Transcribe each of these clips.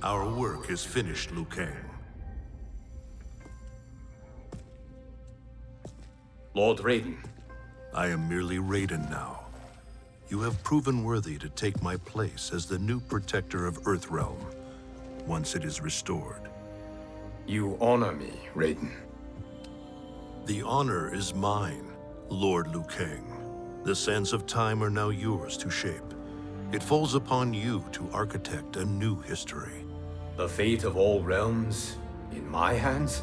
Our work is finished, Liu Kang. Lord Raiden. I am merely Raiden now. You have proven worthy to take my place as the new protector of Earthrealm, once it is restored. You honor me, Raiden. The honor is mine, Lord Liu Kang. The sands of time are now yours to shape. It falls upon you to architect a new history. The fate of all realms in my hands?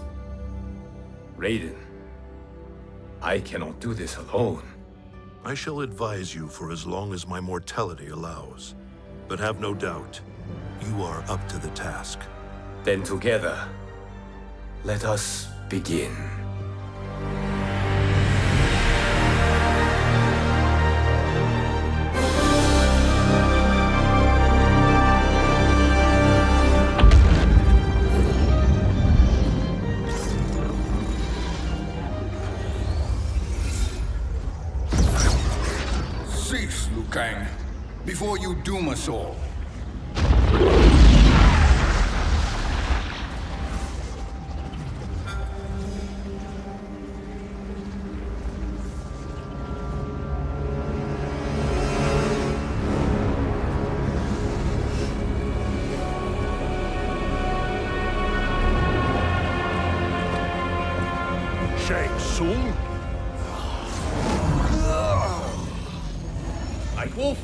Raiden, I cannot do this alone. I shall advise you for as long as my mortality allows. But have no doubt, you are up to the task. Then together, let us begin. Cease, Liu Kang, before you doom us all. Shang Tsung? Wolf,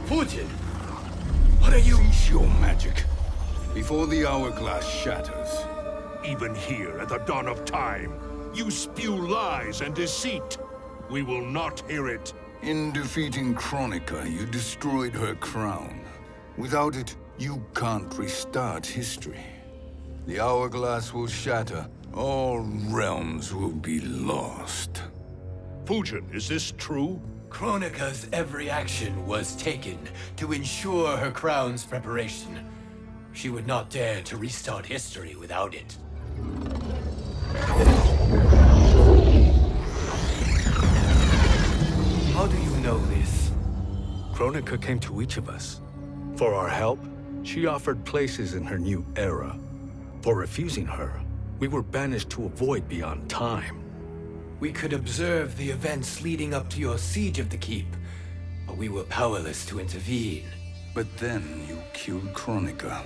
Putin, what are you? Cease your magic, before the hourglass shatters. Even here at the dawn of time, you spew lies and deceit. We will not hear it. In defeating Kronika, you destroyed her crown. Without it, you can't restart history. The hourglass will shatter. All realms will be lost. Fujin, is this true? Kronika's every action was taken to ensure her crown's preparation. She would not dare to restart history without it. How do you know this? Kronika came to each of us. For our help, she offered places in her new era. For refusing her, we were banished to a void beyond time. We could observe the events leading up to your siege of the keep, but we were powerless to intervene. But then you killed Kronika.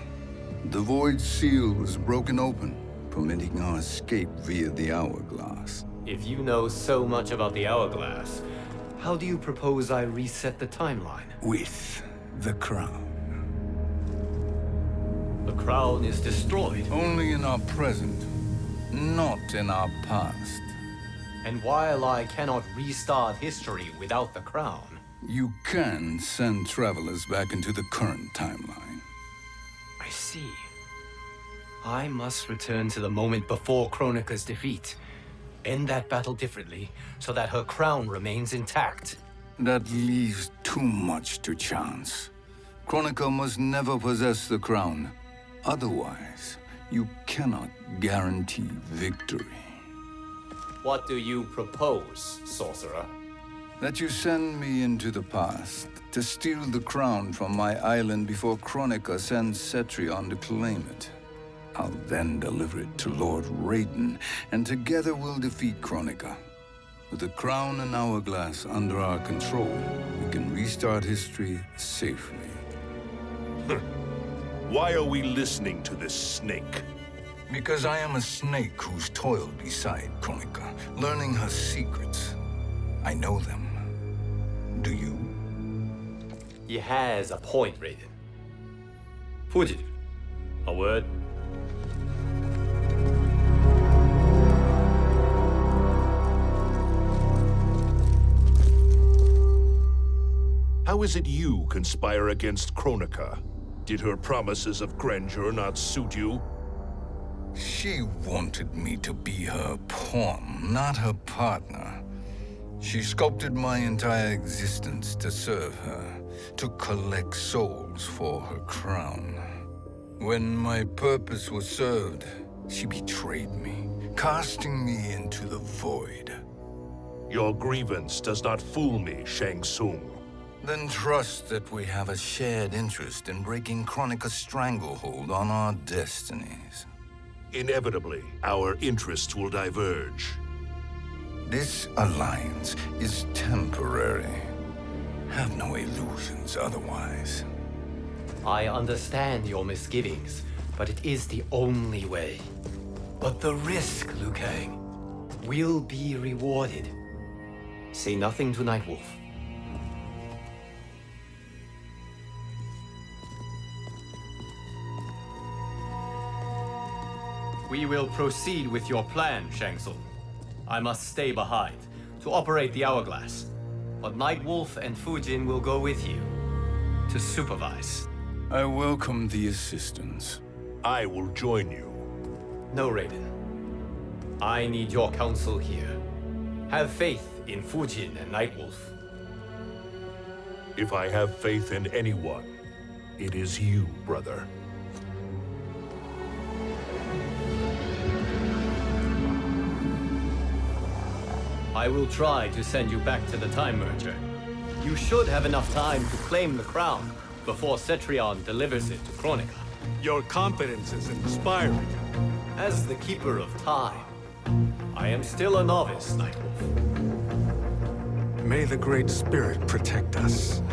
The Void Seal was broken open, permitting our escape via the hourglass. If you know so much about the hourglass, how do you propose I reset the timeline? With the crown. The crown is destroyed. Only in our present, not in our past. And while I cannot restart history without the crown... You can send travelers back into the current timeline. I see. I must return to the moment before Kronika's defeat. End that battle differently, so that her crown remains intact. That leaves too much to chance. Kronika must never possess the crown. Otherwise, you cannot guarantee victory. What do you propose, sorcerer? That you send me into the past to steal the crown from my island before Kronika sends Cetrion to claim it. I'll then deliver it to Lord Raiden, and together we'll defeat Kronika. With the crown and hourglass under our control, we can restart history safely. Why are we listening to this snake? Because I am a snake who's toiled beside Kronika, learning her secrets. I know them. Do you? He has a point, Raiden. Fujin, a word? How is it you conspire against Kronika? Did her promises of grandeur not suit you? She wanted me to be her pawn, not her partner. She sculpted my entire existence to serve her, to collect souls for her crown. When my purpose was served, she betrayed me, casting me into the void. Your grievance does not fool me, Shang Tsung. Then trust that we have a shared interest in breaking Kronika's stranglehold on our destinies. Inevitably, our interests will diverge. This alliance is temporary. Have no illusions otherwise. I understand your misgivings, but it is the only way. But the risk, Liu Kang, will be rewarded. Say nothing to Nightwolf. We will proceed with your plan, Shang Tsung. I must stay behind to operate the hourglass. But Nightwolf and Fujin will go with you to supervise. I welcome the assistance. I will join you. No, Raiden. I need your counsel here. Have faith in Fujin and Nightwolf. If I have faith in anyone, it is you, brother. I will try to send you back to the Time Merger. You should have enough time to claim the crown before Cetrion delivers it to Kronika. Your confidence is inspiring. As the Keeper of Time, I am still a novice, Nightwolf. May the Great Spirit protect us.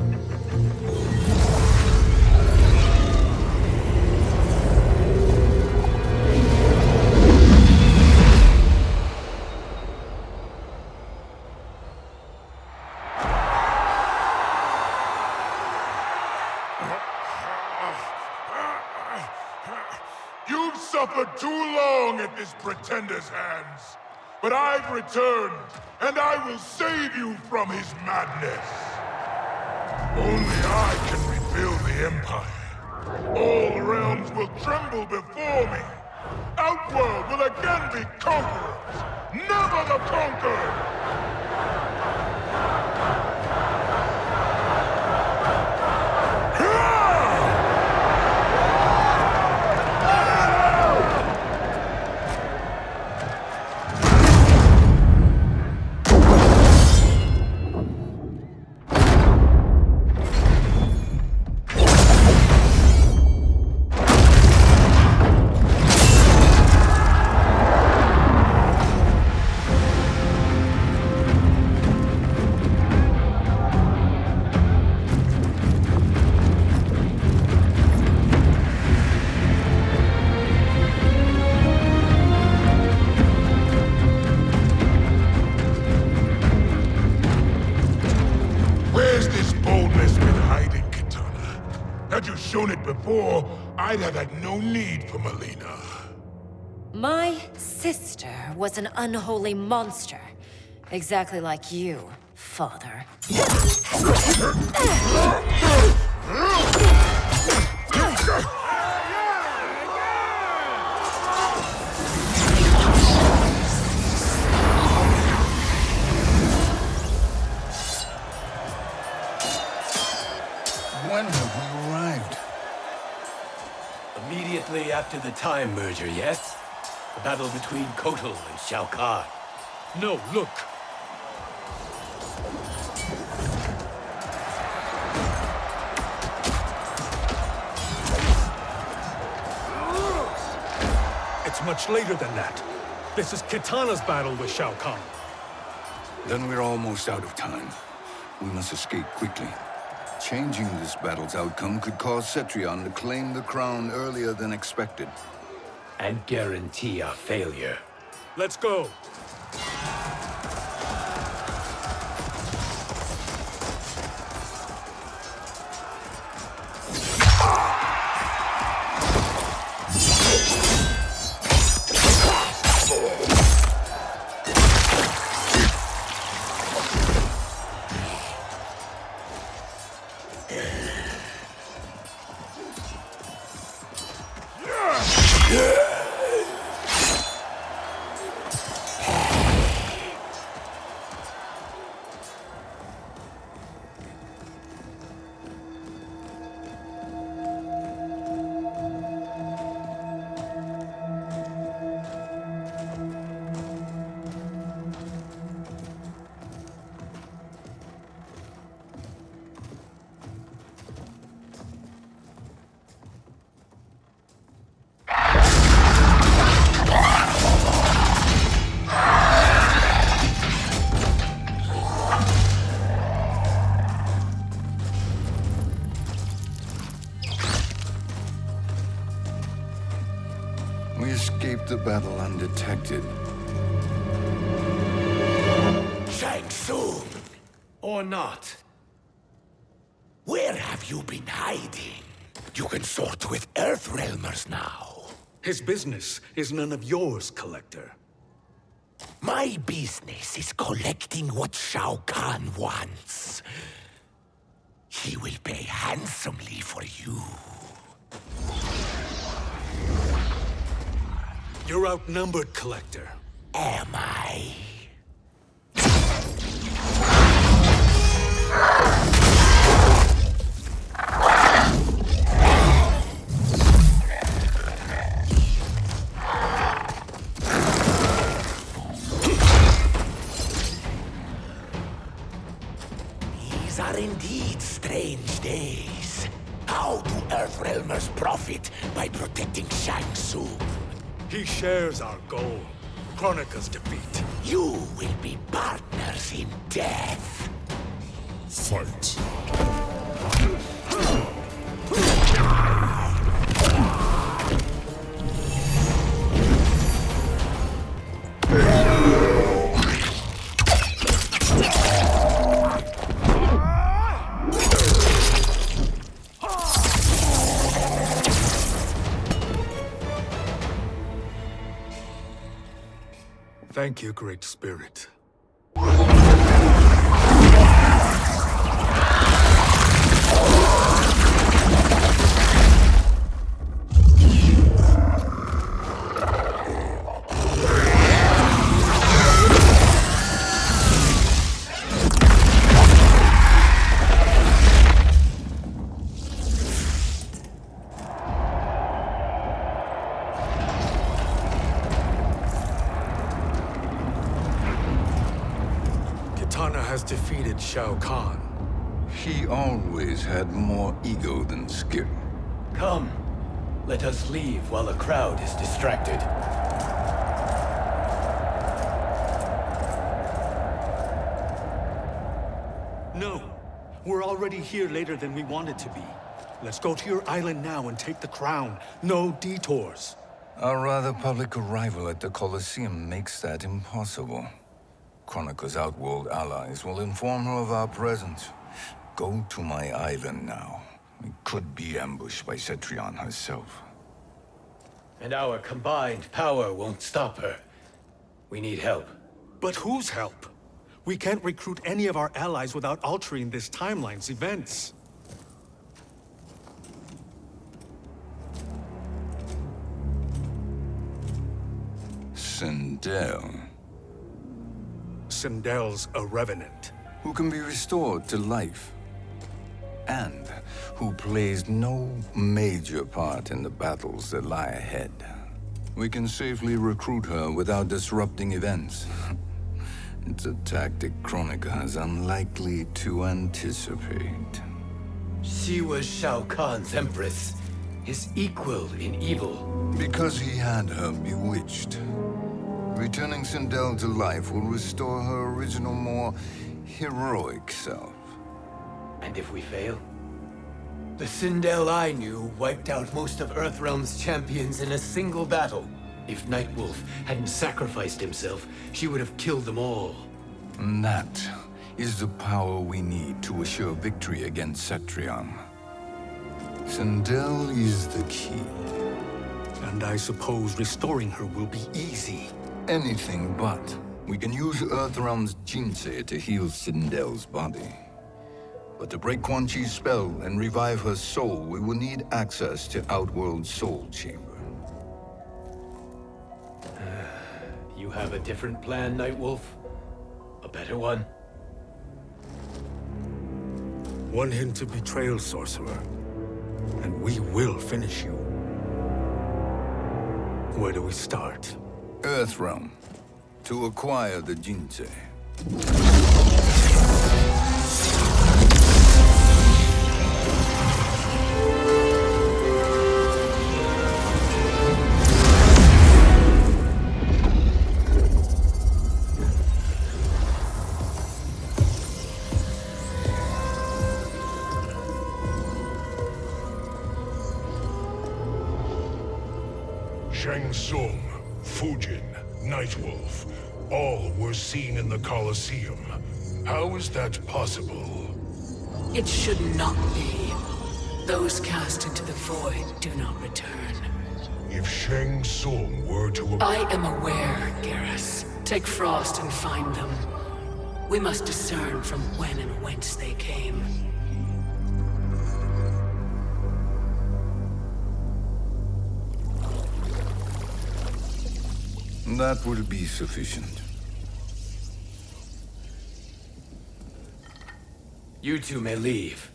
You've suffered too long at this pretender's hands. But I've returned, and I will save you from his madness. Only I can rebuild the Empire. All realms will tremble before me. Outworld will again be conquerors, never the conquered! Before, I'd have had no need for Melina. My sister was an unholy monster. Exactly like you, father. When have we arrived? Immediately after the Time Merger, yes? The battle between Kotal and Shao Kahn. No, look. It's much later than that. This is Kitana's battle with Shao Kahn. Then we're almost out of time. We must escape quickly. Changing this battle's outcome could cause Cetrion to claim the crown earlier than expected. And guarantee our failure. Let's go! We escaped the battle undetected. Shang Tsung, Or not. where have you been hiding? You can sort with Earthrealmers now. His business is none of yours, Collector. My business is collecting what Shao Kahn wants. He will pay handsomely for you. You're outnumbered, Collector. Am I? These are indeed strange days. How do Earthrealmers profit by protecting Shang Tsung? He shares our goal. Chronica's defeat. You will be partners in death. Fight. Thank you, Great Spirit. Kitana has defeated Shao Kahn. He always had more ego than skill. Come, let us leave while the crowd is distracted. No, we're already here later than we wanted to be. Let's go to your island now and take the crown. No detours. Our rather public arrival at the Colosseum makes that impossible. Chronica's outworld allies will inform her of our presence. Go to my island now. We could be ambushed by Cetrion herself. And our combined power won't stop her. We need help. But whose help? We can't recruit any of our allies without altering this timeline's events. Sindel, Sindel's a revenant. who can be restored to life, and who plays no major part in the battles that lie ahead. We can safely recruit her without disrupting events. It's a tactic Chronica is unlikely to anticipate. She was Shao Kahn's empress, his equal in evil. Because he had her bewitched. Returning Sindel to life will restore her original, more heroic self. And if we fail? The Sindel I knew wiped out most of Earthrealm's champions in a single battle. If Nightwolf hadn't sacrificed himself, she would have killed them all. And that is the power we need to assure victory against Cetrion. Sindel is the key. And I suppose restoring her will be easy. Anything but. We can use Earthrealm's Jinsei to heal Sindel's body. But to break Quan Chi's spell and revive her soul, we will need access to Outworld's Soul Chamber. You have a different plan, Nightwolf? A better one? One hint of betrayal, sorcerer, and we will finish you. Where do we start? Earthrealm. To acquire the Jinsei. Shang Tsung, Fujin, Nightwolf, all were seen in the Colosseum. How is that possible? It should not be. Those cast into the void do not return. If Shang Tsung were to... I am aware, Garrus. Take Frost and find them. We must discern from when and whence they came. That will be sufficient. You two may leave.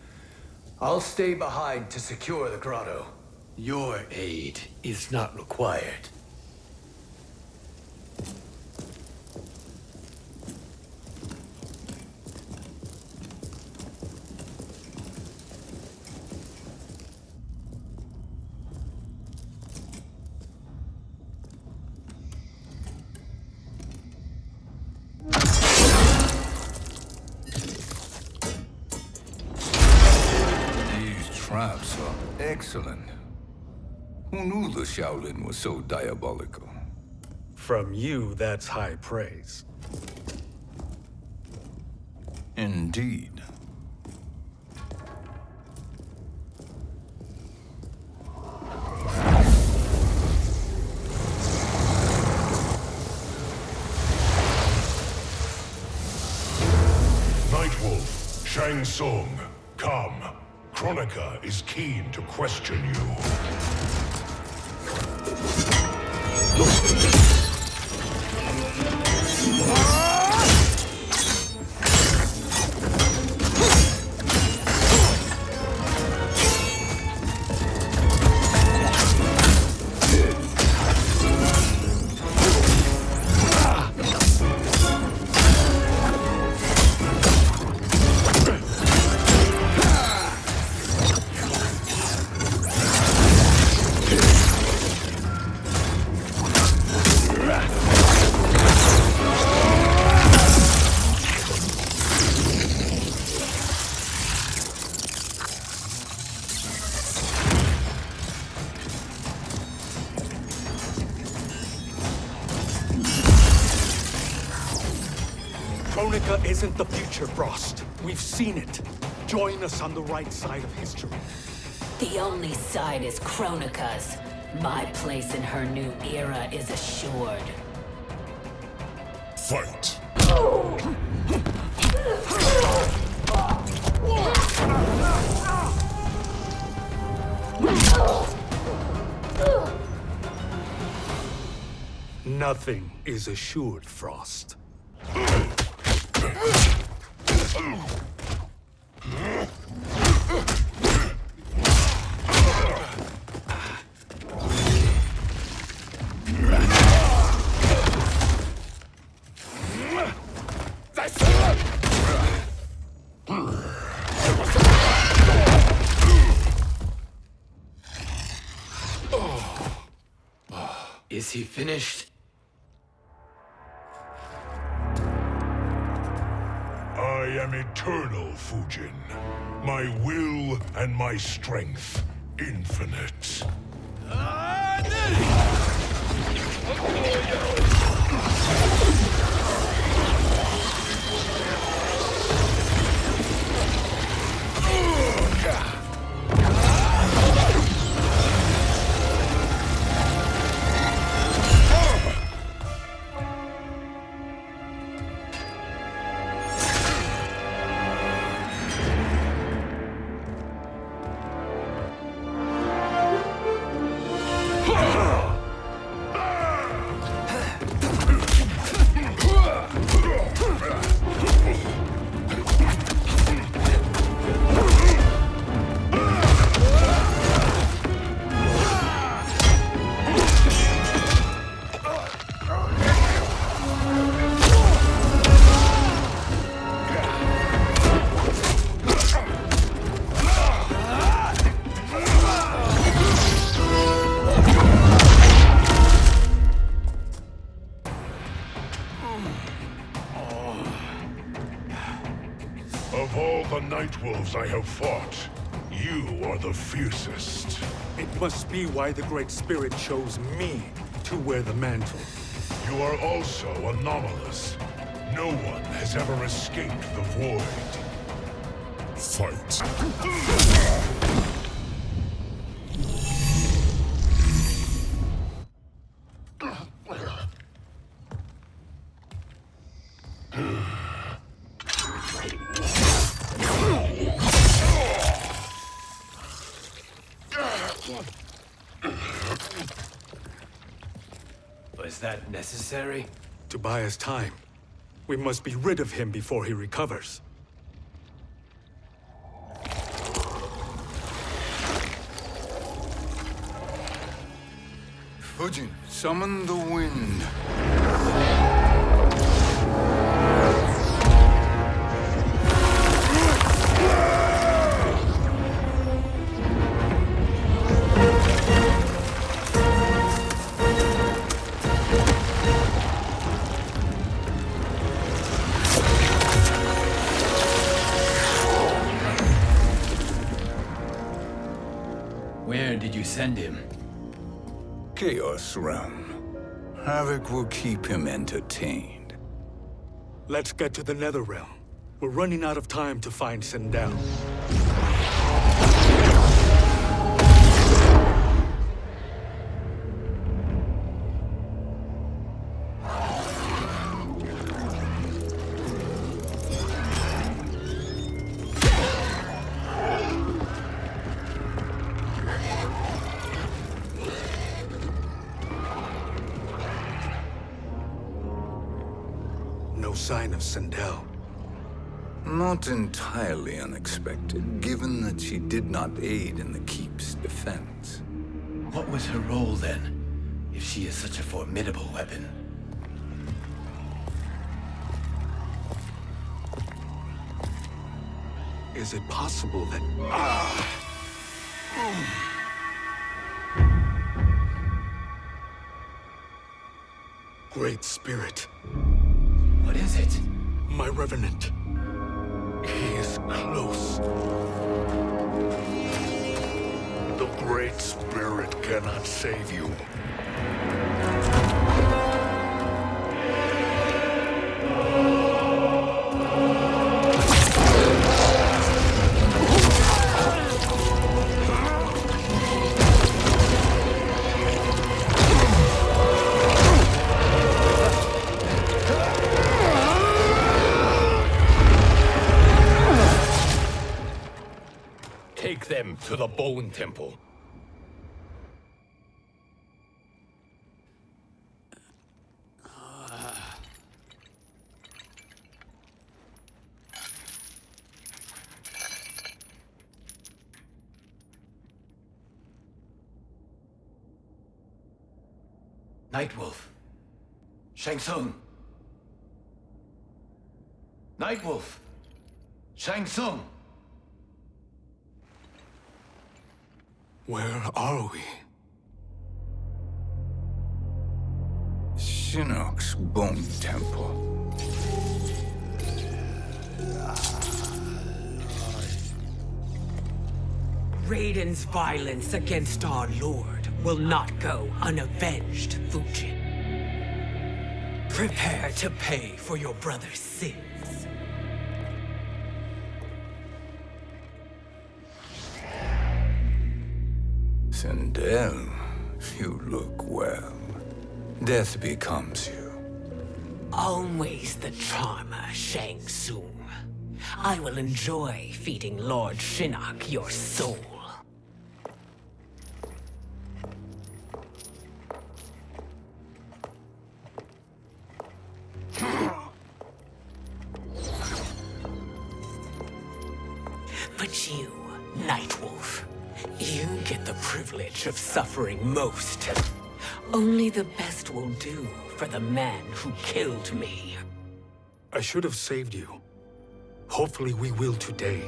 I'll stay behind to secure the grotto. Your aid is not required. Traps are excellent. Who knew the Shaolin was so diabolical? From you, that's high praise. Indeed. Nightwolf, Shang Tsung, come. Kronika is keen to question you. Kronika isn't the future, Frost. We've seen it. Join us on the right side of history. The only side is Kronika's. My place in her new era is assured. Fight! Nothing is assured, Frost. Is he finished? I am eternal, Fujin. my will and my strength infinite. Of all the Night Wolves I have fought, you are the fiercest. It must be why the Great Spirit chose me to wear the mantle. You are also anomalous. No one has ever escaped the void. Fight. Was that necessary? To buy us time. We must be rid of him before he recovers. Fujin, summon the wind. Where did you send him? Chaos Realm. Havoc will keep him entertained. Let's get to the Netherrealm. We're running out of time to find Sindel. No sign of Sindel. Not entirely unexpected, given that she did not aid in the Keep's defense. What was her role then, if she is such a formidable weapon? Is it possible that... Great Spirit. What is it? My Revenant. He is close. The Great Spirit cannot save you. Take them to the Bone Temple. Nightwolf. Shang Tsung. Nightwolf. Shang Tsung. Where are we? Shinnok's Bone Temple. Raiden's violence against our lord will not go unavenged, Fujin. Prepare to pay for your brother's sins. Sindel, you look well. Death becomes you. Always the charmer, Shang Tsung. I will enjoy feeding Lord Shinnok your soul. But you, Nightwolf, you get the privilege of suffering most. Only the best will do for the man who killed me. I should have saved you. Hopefully we will today.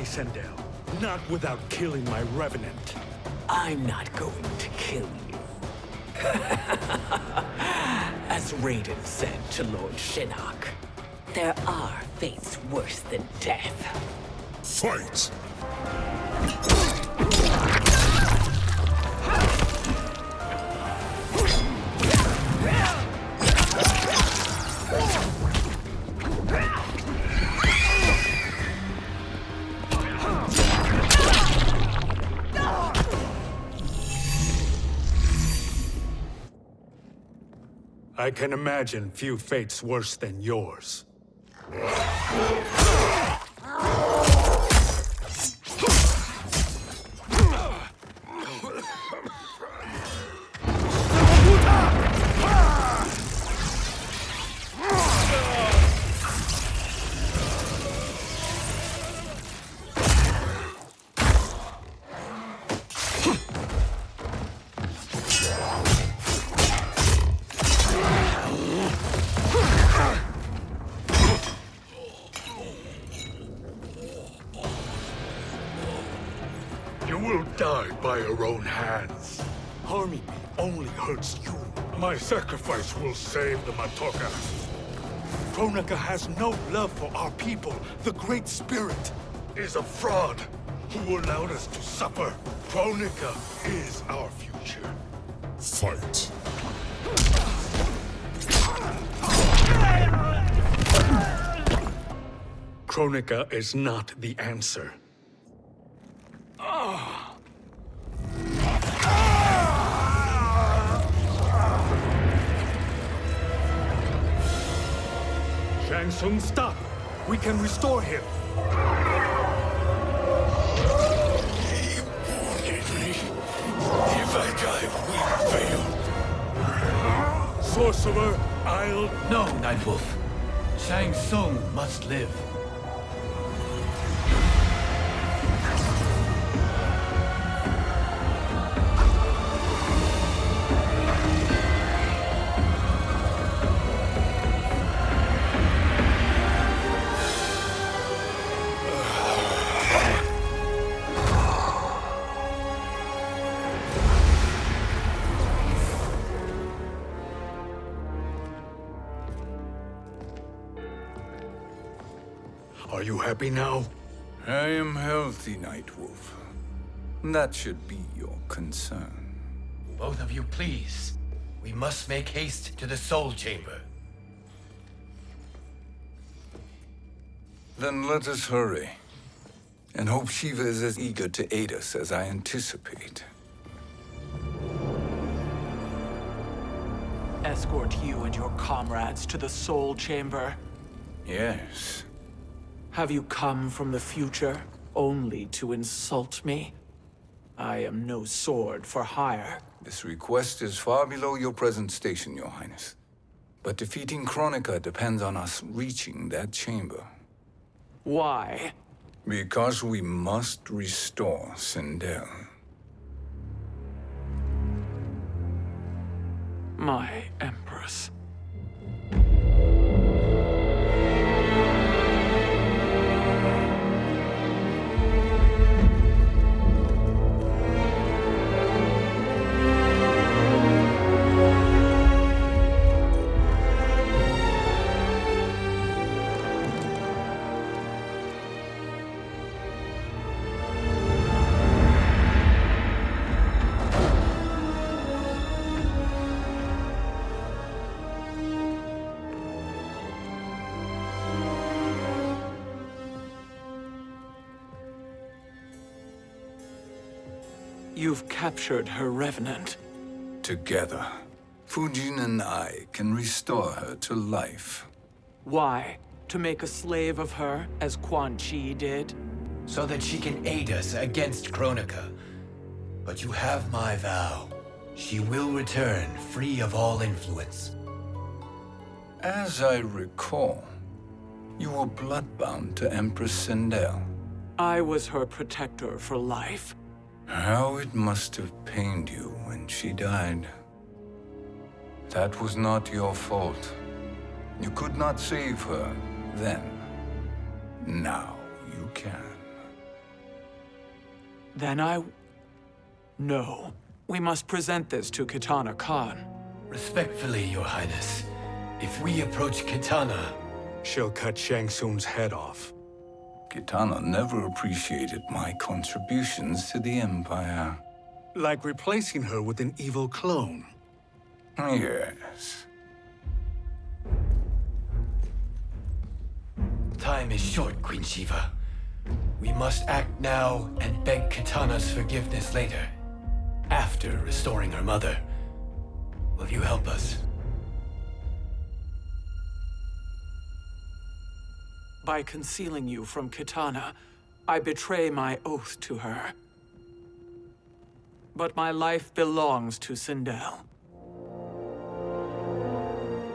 Sindel, not without killing my revenant. I'm not going to kill you. As Raiden said to Lord Shinnok, there are fates worse than death. Fight! I can imagine few fates worse than yours. By your own hands. Harming me only hurts you. My sacrifice will save the Matoka. Kronika has no love for our people. The Great Spirit Is a fraud who allowed us to suffer. Kronika is our future. Fight. Kronika is not the answer. Shang Tsung, stop! We can restore him! He wanted me. If I die, we fail. Sorcerer, I'll... No, Nightwolf. Shang Tsung must live. Are you happy now? I am healthy, Nightwolf. That should be your concern. Both of you, please. We must make haste to the Soul Chamber. Then let us hurry. And hope Shiva is as eager to aid us as I anticipate. Escort you and your comrades to the Soul Chamber. Yes. Have you come from the future only to insult me? I am no sword for hire. This request is far below your present station, Your Highness. But defeating Kronika depends on us reaching that chamber. Why? Because we must restore Sindel. My Empress. You've captured her revenant. Together, Fujin and I can restore her to life. Why? To make a slave of her, as Quan Chi did? So that she can aid us against Kronika. But you have my vow. She will return free of all influence. As I recall, you were bloodbound to Empress Sindel. I was her protector for life. How it must have pained you when she died. That was not your fault. You could not save her then. Now you can. Then No. We must present this to Kitana Khan. Respectfully, Your Highness, if we approach Kitana, She'll cut Shang Tsung's head off. Kitana never appreciated my contributions to the Empire. Like replacing her with an evil clone. Yes. Time is short, Queen Shiva. We must act now and beg Kitana's forgiveness later. After restoring her mother. Will you help us? By concealing you from Kitana, I betray my oath to her. But my life belongs to Sindel.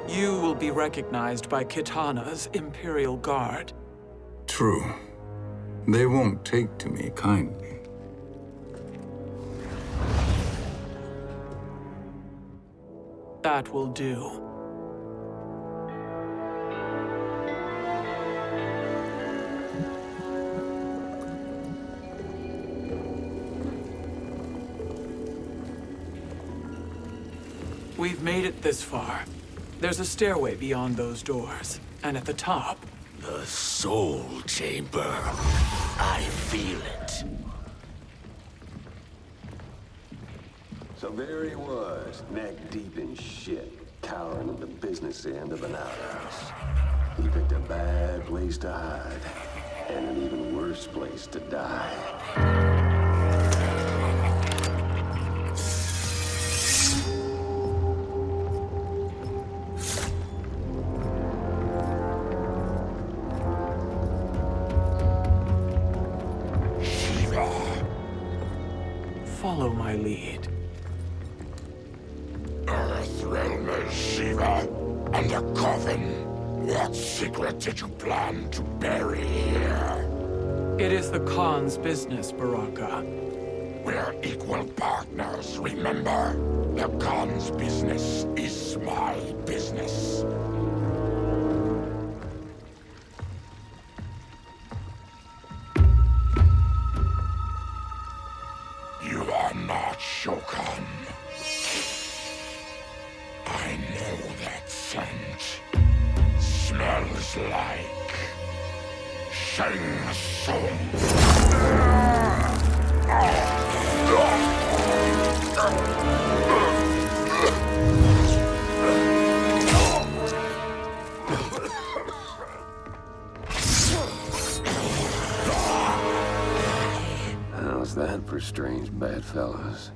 You will be recognized by Kitana's Imperial Guard. True. They won't take to me kindly. That will do. We've made it this far. There's a stairway beyond those doors, and at the top... The Soul Chamber. I feel it. So there he was, neck deep in shit, cowering at the business end of an outhouse. He picked a bad place to hide, and an even worse place to die. Follow my lead. Earthrealm is Shiva, and a coffin. What secret did you plan to bury here? It is the Khan's business, Baraka. We're equal partners, remember? The Khan's business is my business. You are not Shokan. I know that scent. Smells like Shang Tsung. How's that for strange bedfellows?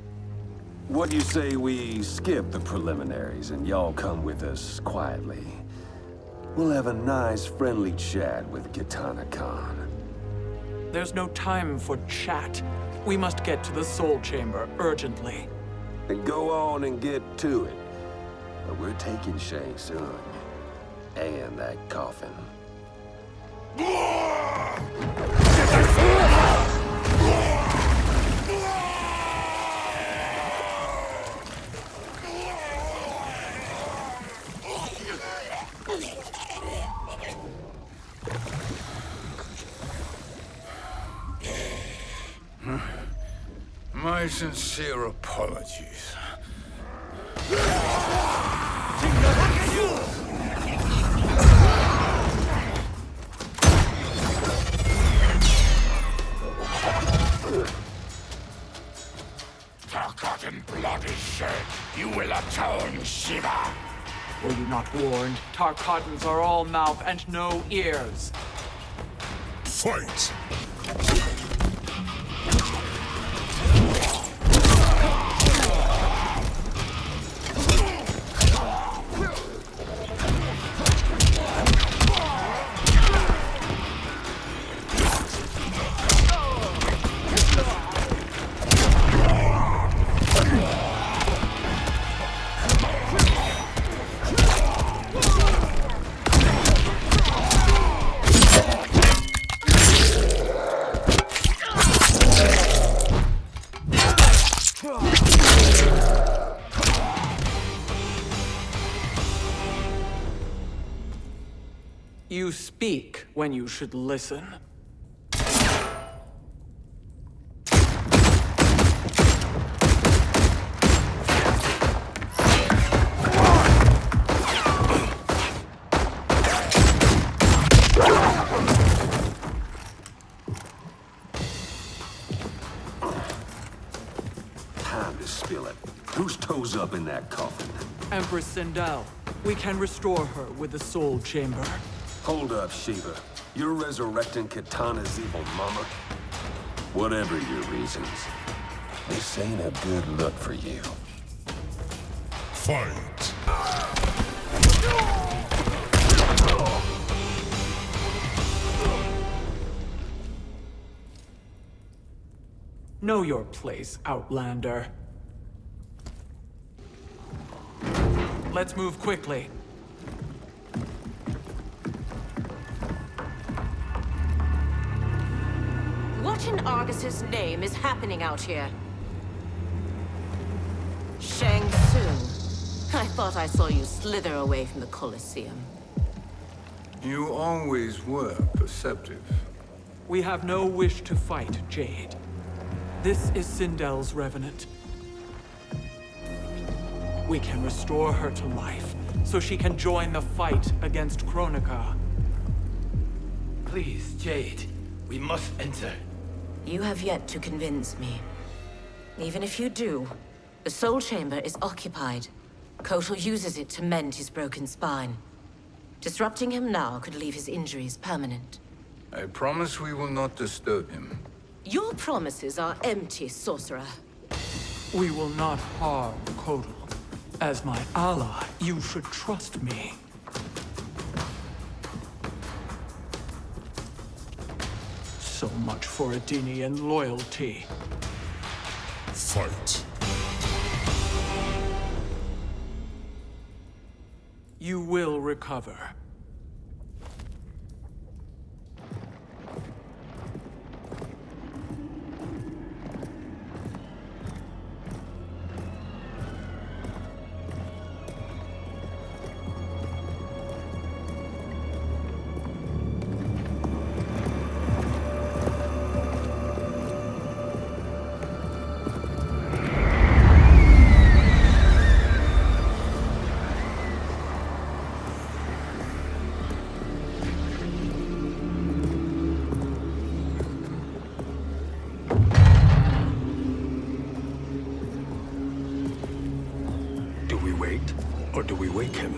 What do you say we skip the preliminaries and y'all come with us quietly? We'll have a nice, friendly chat with Kitana Khan. There's no time for chat. We must get to the Soul Chamber urgently. Then go on and get to it. But we're taking Shang Tsung. And that coffin. My sincere apologies. Forgotten blood is shed. You will atone, Shiva. Were you not warned? Tarkatans are all mouth and no ears. Fight! You speak when you should listen. Time to spill it. Whose toes up in that coffin? Empress Sindel, we can restore her with the soul chamber. Hold up, Shiva. You're resurrecting Kitana's evil mama? Whatever your reasons, this ain't a good look for you. Fight! Know your place, Outlander. Let's move quickly. What in Argus's name is happening out here? Shang Tsung. I thought I saw you slither away from the Colosseum. You always were perceptive. We have no wish to fight, Jade. This is Sindel's revenant. We can restore her to life, so she can join the fight against Kronika. Please, Jade, we must enter. You have yet to convince me. Even if you do, the soul chamber is occupied. Kotal uses it to mend his broken spine. Disrupting him now could leave his injuries permanent. I promise we will not disturb him. Your promises are empty, sorcerer. We will not harm Kotal. As my ally, you should trust me. So much for Adenian loyalty. Fight! You will recover. Or do we wake him?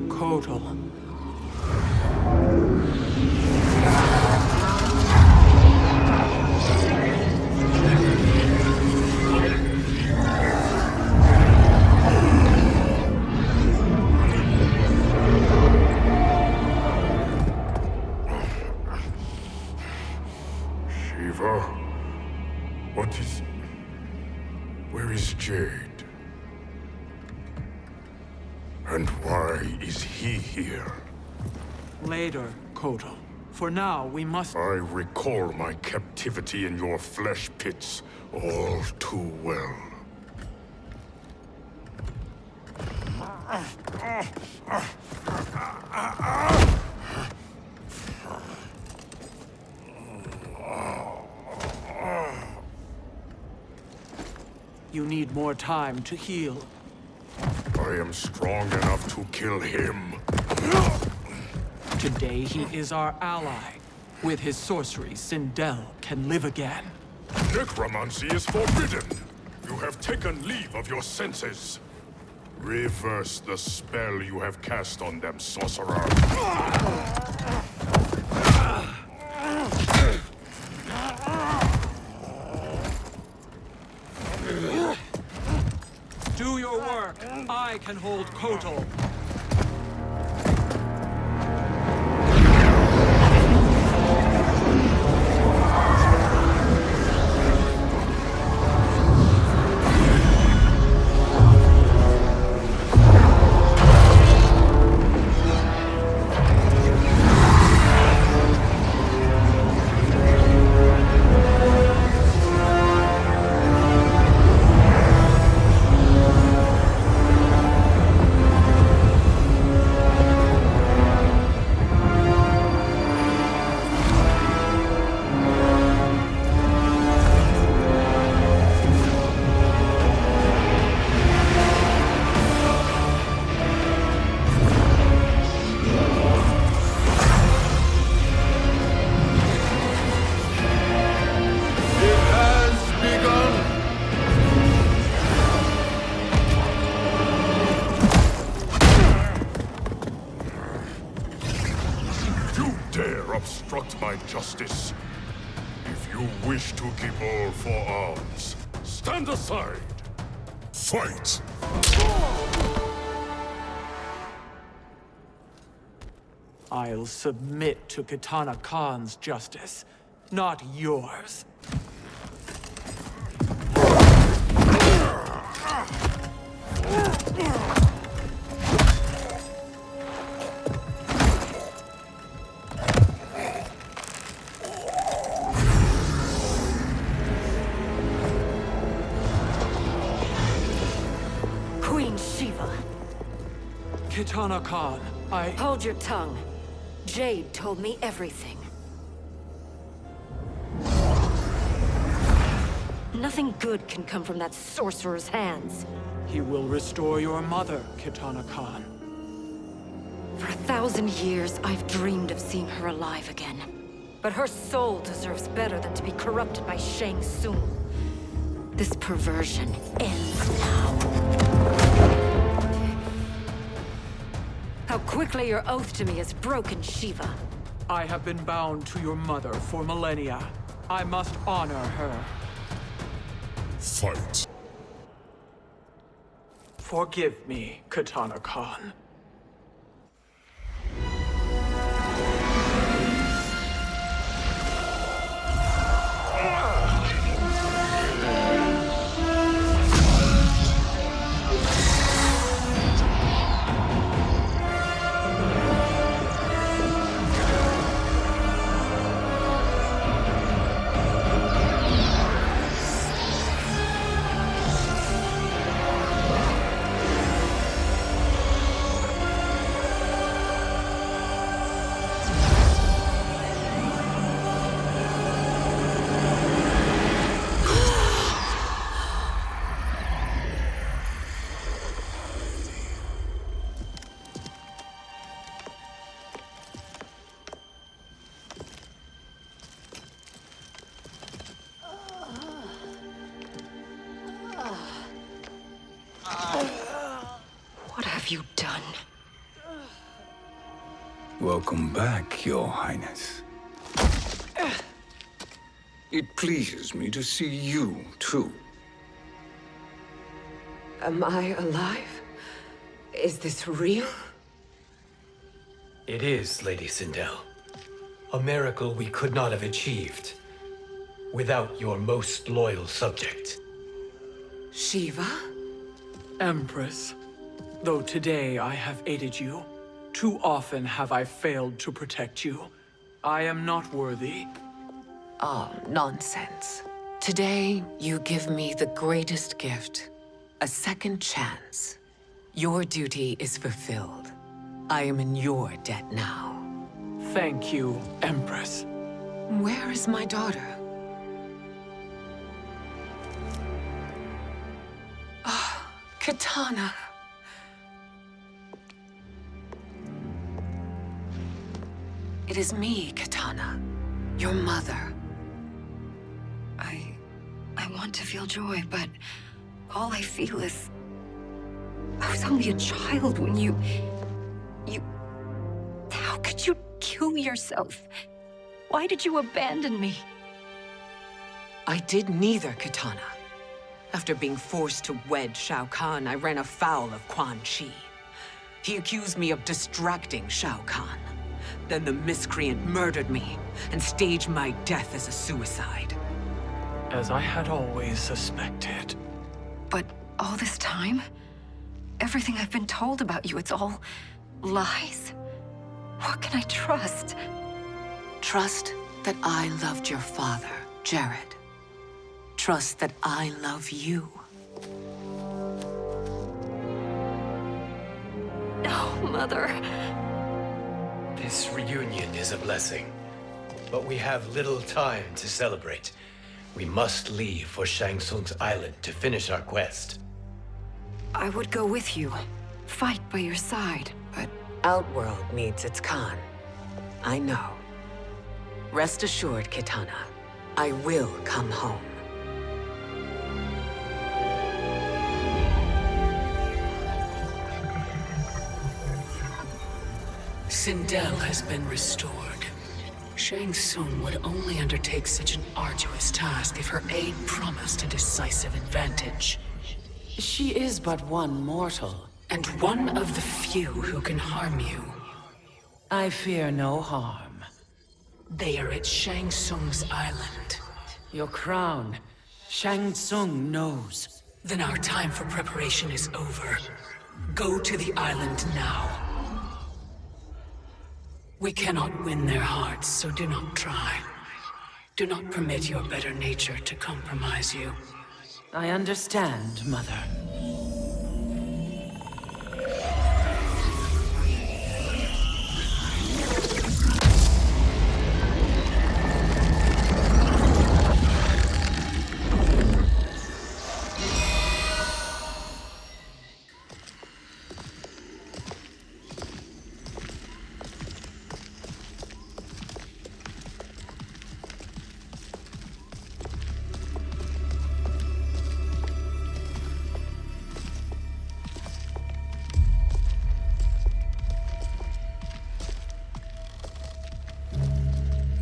Kotal. Shiva? What is... Where is Jade? And why is he here? Later, Kotal. For now, we must... I recall my captivity in your flesh pits all too well. You need more time to heal. I am strong enough to kill him. Today he is our ally. With his sorcery, Sindel can live again. Necromancy is forbidden. You have taken leave of your senses. Reverse the spell you have cast on them, sorcerer. Do your work. I can hold Kotal. Obstruct my justice. If you wish to keep all four arms, stand aside. Fight! I'll submit to Kitana Khan's justice, not yours. Queen Shiva. Kitana Khan, Hold your tongue. Jade told me everything. Nothing good can come from that sorcerer's hands. He will restore your mother, Kitana Khan. For 1,000 years, I've dreamed of seeing her alive again. But her soul deserves better than to be corrupted by Shang Tsung. This perversion ends now. How quickly your oath to me has broken, Shiva. I have been bound to your mother for millennia. I must honor her. Fight. Forgive me, Kitana Khan. What have you done? Welcome back, Your Highness. It pleases me to see you, too. Am I alive? Is this real? It is, Lady Sindel. A miracle we could not have achieved without your most loyal subject. Shiva? Empress, though today I have aided you, too often have I failed to protect you. I am not worthy. Oh, nonsense. Today, you give me the greatest gift. A second chance. Your duty is fulfilled. I am in your debt now. Thank you, Empress. Where is my daughter? Katana. It is me, Katana. Your mother. I want to feel joy, but all I feel is... I was only a child when you... How could you kill yourself? Why did you abandon me? I did neither, Katana. After being forced to wed Shao Kahn, I ran afoul of Quan Chi. He accused me of distracting Shao Kahn. Then the miscreant murdered me and staged my death as a suicide. As I had always suspected. But all this time? Everything I've been told about you, it's all lies? What can I trust? Trust that I loved your father, Jared. Trust that I love you. Oh, Mother. This reunion is a blessing, but we have little time to celebrate. We must leave for Shang Tsung's island to finish our quest. I would go with you, fight by your side, but Outworld needs its Khan. I know. Rest assured, Kitana, I will come home. Sindel has been restored. Shang Tsung would only undertake such an arduous task if her aid promised a decisive advantage. She is but one mortal. And one of the few who can harm you. I fear no harm. They are at Shang Tsung's island. Your crown, Shang Tsung knows. Then our time for preparation is over. Go to the island now. We cannot win their hearts, so do not try. Do not permit your better nature to compromise you. I understand, Mother.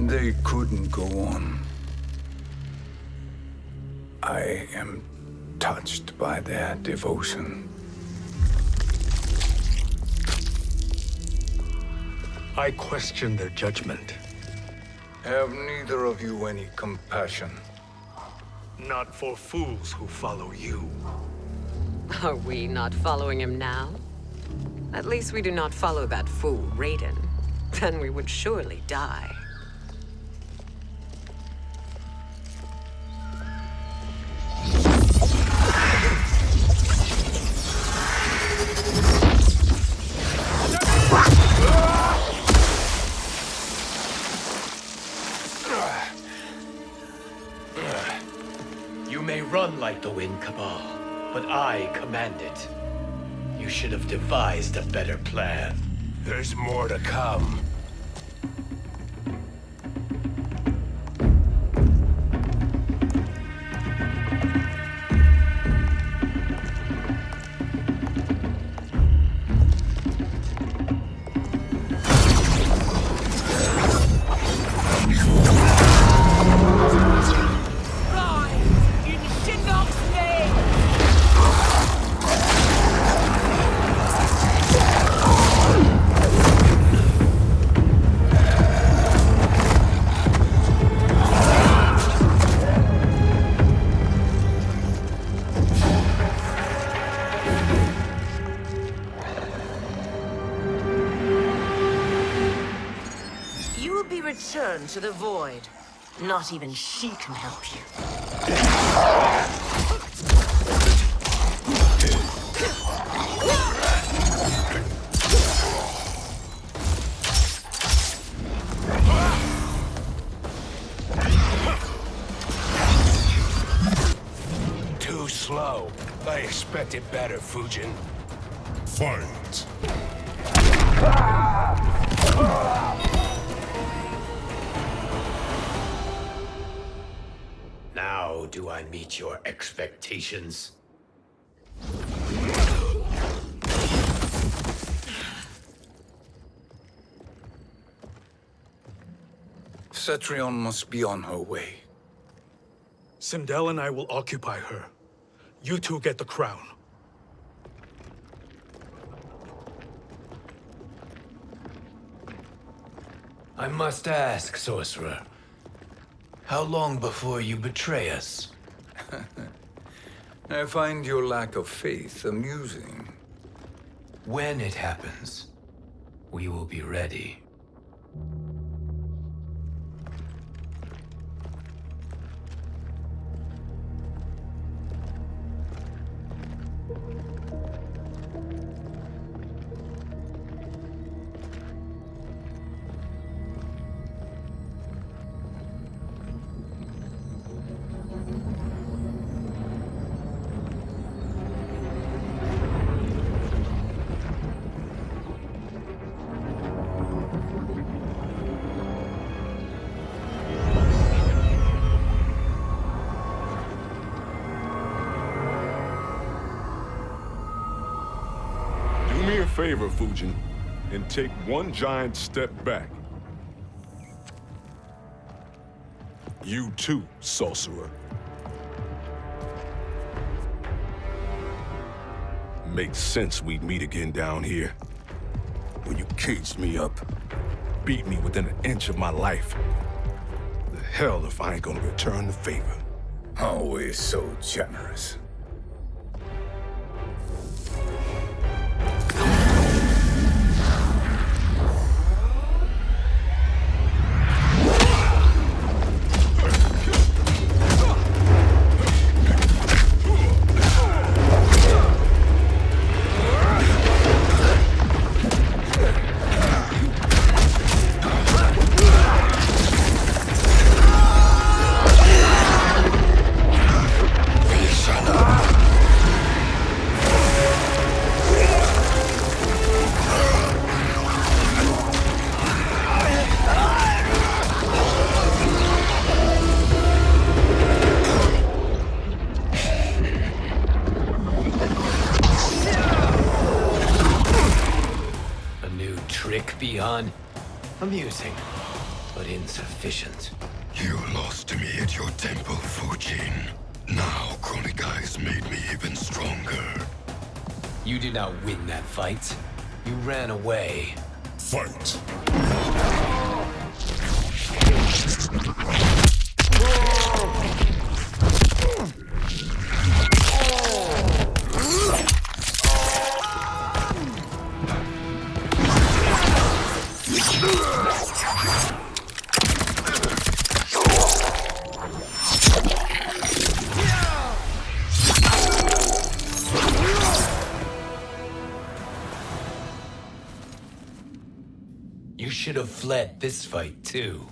They couldn't go on. I am touched by their devotion. I question their judgment. Have neither of you any compassion? Not for fools who follow you. Are we not following him now? At least we do not follow that fool, Raiden. Then we would surely die. You may run like the wind, Cabal, but I command it. You should have devised a better plan. There's more to come. Return to the void. Not even she can help you. Too slow. I expected better, Fujin. Fight! Now do I meet your expectations? Cetrion must be on her way. Sindel and I will occupy her. You two get the crown. I must ask, sorcerer. How long before you betray us? I find your lack of faith amusing. When it happens, we will be ready. Do me a favor, Fujin, and take one giant step back. You too, sorcerer. Makes sense we'd meet again down here. When you caged me up, beat me within an inch of my life. The hell if I ain't gonna return the favor. Always so generous. Beyond amusing, but insufficient. You lost to me at your temple, Fujin. Now Kronika has made me even stronger. You did not win that fight. You ran away. Fight! You should have fled this fight, too.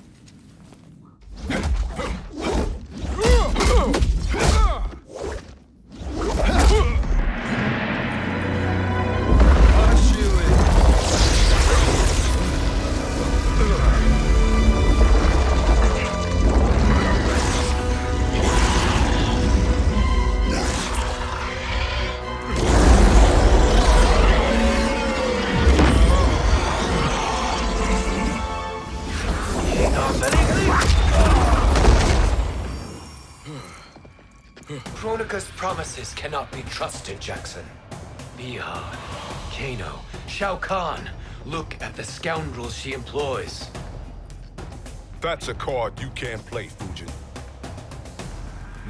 Kronika's promises cannot be trusted, Jackson. Bihan, Kano, Shao Kahn. Look at the scoundrels she employs. That's a card you can't play, Fujin.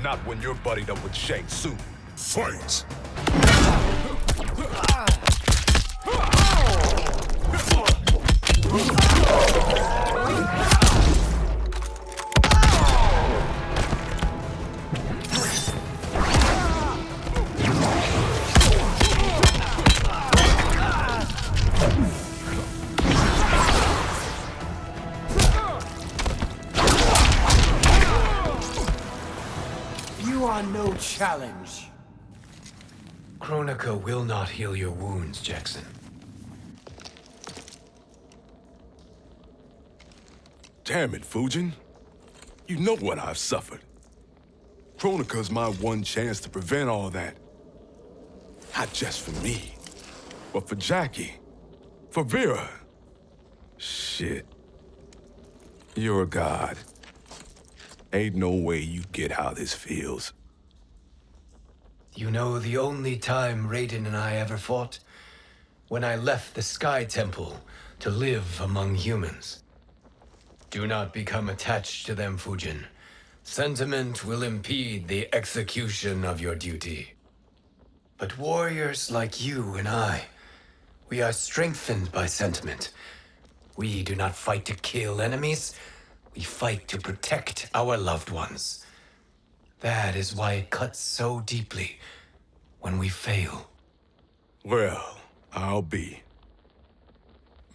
Not when you're buddied up with Shang Tsung. Fight! You are no challenge. Kronika will not heal your wounds, Jackson. Damn it, Fujin. You know what I've suffered. Kronika's my one chance to prevent all that. Not just for me, but for Jackie, for Vera. Shit. You're a god. Ain't no way you get how this feels. You know the only time Raiden and I ever fought? When I left the Sky Temple to live among humans. Do not become attached to them, Fujin. Sentiment will impede the execution of your duty. But warriors like you and I, we are strengthened by sentiment. We do not fight to kill enemies. We fight to protect our loved ones. That is why it cuts so deeply when we fail. Well, I'll be.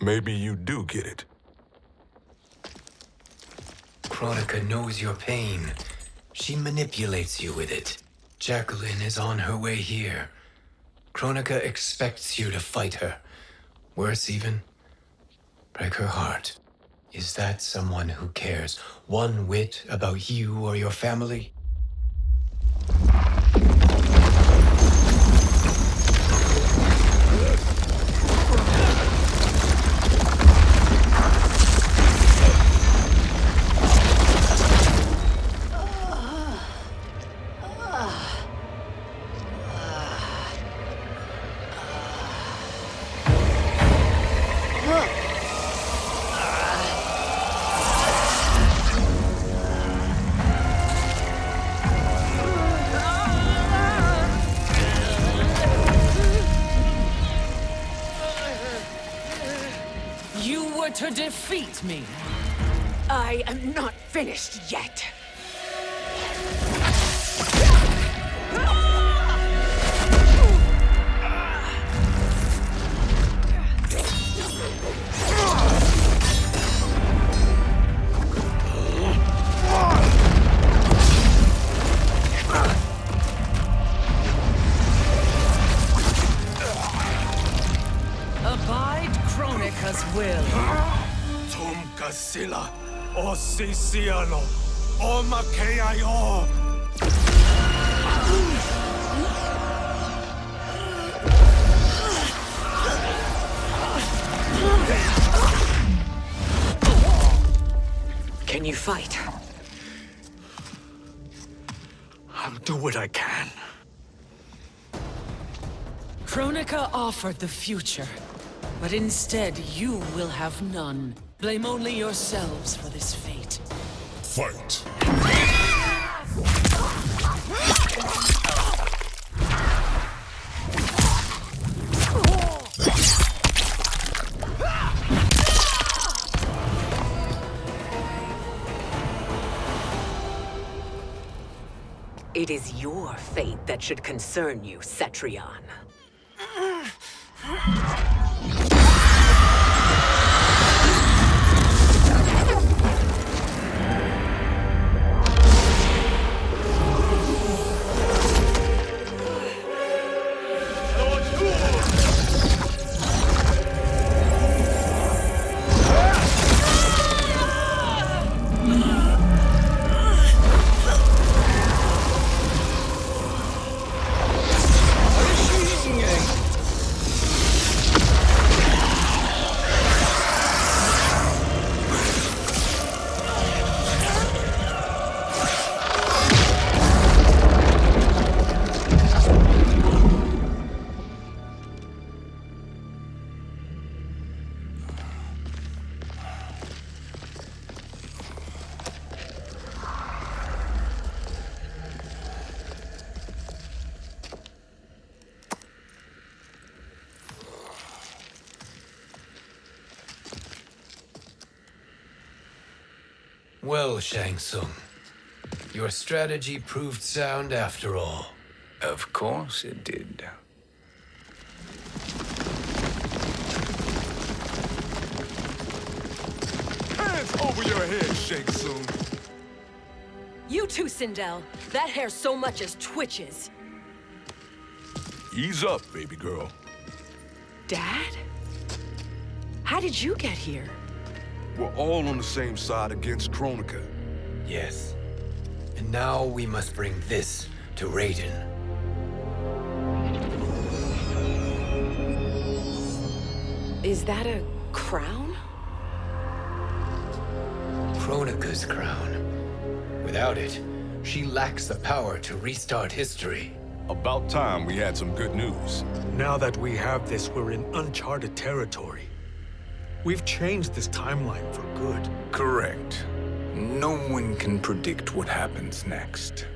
Maybe you do get it. Kronika knows your pain. She manipulates you with it. Jacqueline is on her way here. Kronika expects you to fight her. Worse even, break her heart. Is that someone who cares one whit about you or your family? To defeat me. I am not finished yet. Abide Kronika's will. Sila, o Siciano, o Makeayo. Can you fight? I'll do what I can. Kronika offered the future, but instead you will have none. Blame only yourselves for this fate. Fight! It is your fate that should concern you, Cetrion. Well, Shang Tsung, your strategy proved sound after all. Of course it did. Hands over your head, Shang Tsung. You too, Sindel. That hair so much as twitches. Ease up, baby girl. Dad? How did you get here? We're all on the same side against Kronika. Yes. And now we must bring this to Raiden. Is that a crown? Kronika's crown. Without it, she lacks the power to restart history. About time we had some good news. Now that we have this, we're in uncharted territory. We've changed this timeline for good. Correct. No one can predict what happens next.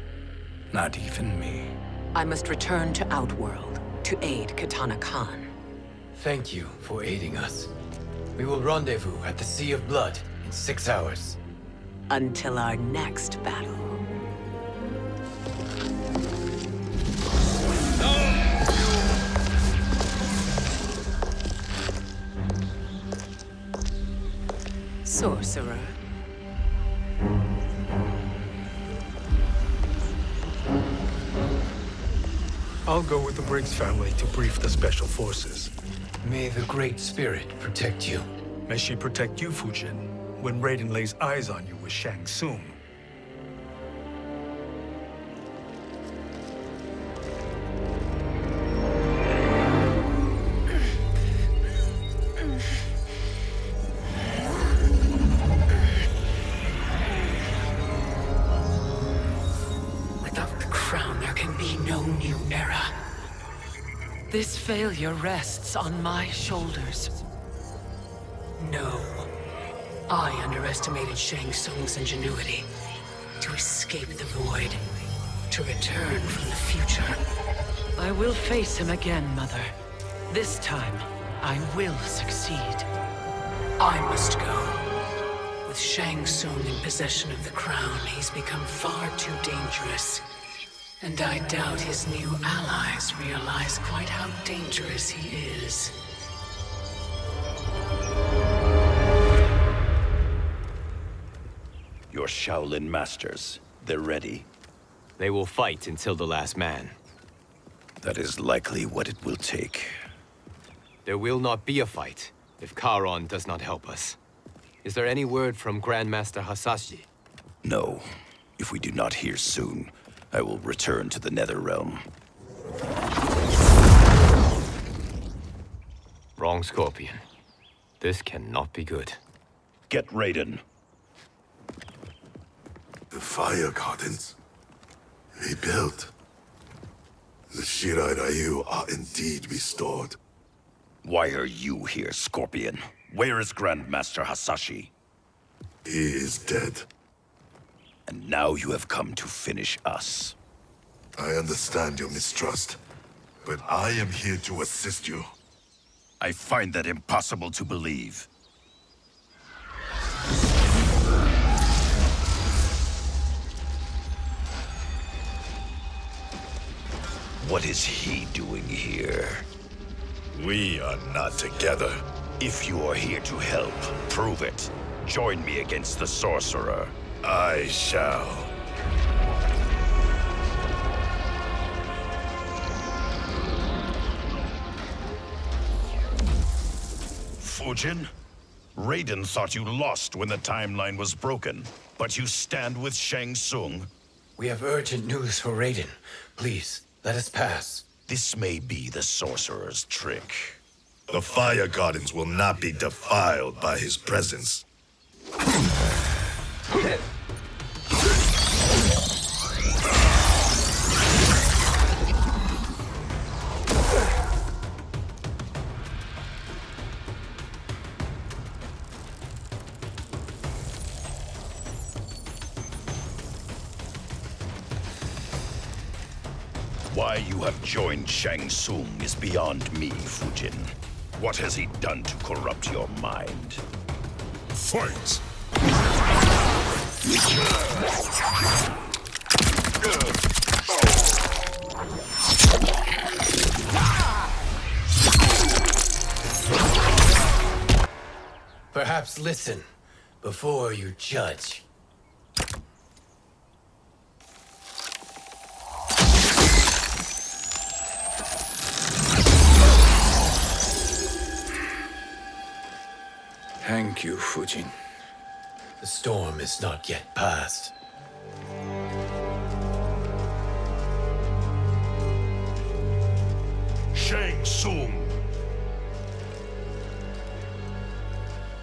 Not even me. I must return to Outworld to aid Katana Khan. Thank you for aiding us. We will rendezvous at the Sea of Blood in 6 hours. Until our next battle. Sorcerer. I'll go with the Briggs family to brief the Special Forces. May the Great Spirit protect you. May she protect you, Fujin, when Raiden lays eyes on you with Shang Tsung. Without the crown, there can be no new era. This failure rests on my shoulders. No. I underestimated Shang Tsung's ingenuity. To escape the void. To return from the future. I will face him again, Mother. This time, I will succeed. I must go. With Shang Tsung in possession of the crown, he's become far too dangerous. And I doubt his new allies realize quite how dangerous he is. Your Shaolin masters, they're ready. They will fight until the last man. That is likely what it will take. There will not be a fight if Charon does not help us. Is there any word from Grandmaster Hasashi? No. If we do not hear soon, I will return to the Netherrealm. Wrong, Scorpion. This cannot be good. Get Raiden. The fire gardens. Rebuilt. The Shirai Ryu are indeed restored. Why are you here, Scorpion? Where is Grandmaster Hasashi? He is dead. And now you have come to finish us. I understand your mistrust, but I am here to assist you. I find that impossible to believe. What is he doing here? We are not together. If you are here to help, prove it. Join me against the sorcerer. I shall. Fujin? Raiden thought you lost when the timeline was broken, but you stand with Shang Tsung. We have urgent news for Raiden. Please, let us pass. This may be the sorcerer's trick. The fire gardens will not be defiled by his presence. Why you have joined Shang Tsung is beyond me, Fujin. What has he done to corrupt your mind? Fight! Perhaps listen before you judge. Thank you, Fujin. The storm is not yet past. Shang Tsung.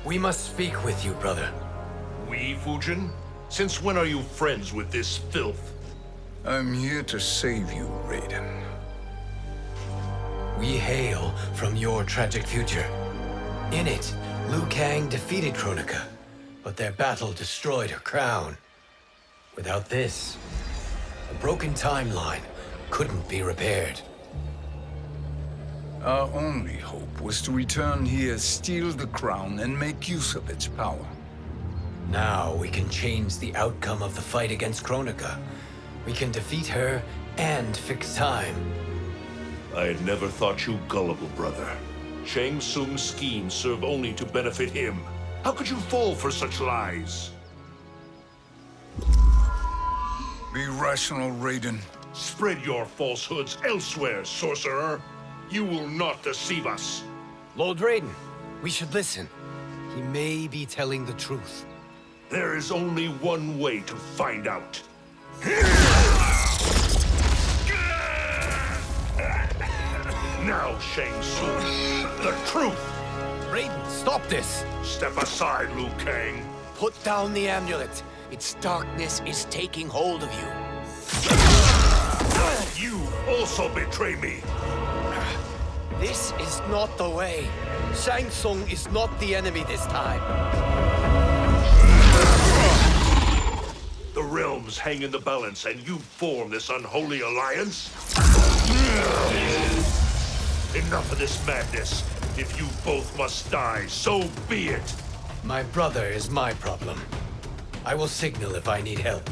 We must speak with you, brother. We, Fujin? Since when are you friends with this filth? I'm here to save you, Raiden. We hail from your tragic future. In it, Liu Kang defeated Kronika, but their battle destroyed her crown. Without this, a broken timeline couldn't be repaired. Our only hope was to return here, steal the crown, and make use of its power. Now we can change the outcome of the fight against Kronika. We can defeat her and fix time. I had never thought you gullible, brother. Shang Tsung's schemes serve only to benefit him. How could you fall for such lies? Be rational, Raiden. Spread your falsehoods elsewhere, sorcerer. You will not deceive us. Lord Raiden, we should listen. He may be telling the truth. There is only one way to find out. Now, Shang Tsung, the truth! Raiden, stop this! Step aside, Liu Kang. Put down the amulet. Its darkness is taking hold of you. You also betray me. This is not the way. Shang Tsung is not the enemy this time. The realms hang in the balance, and you form this unholy alliance? Enough of this madness. If you both must die, so be it. My brother is my problem. I will signal if I need help.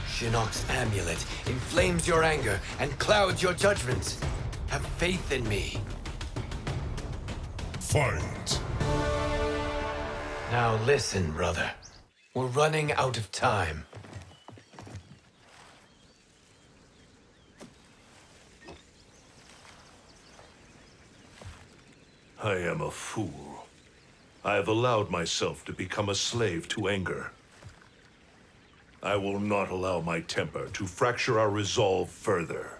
Shinnok's amulet inflames your anger and clouds your judgments. Have faith in me. Fight. Now listen, brother. We're running out of time. I am a fool. I have allowed myself to become a slave to anger. I will not allow my temper to fracture our resolve further.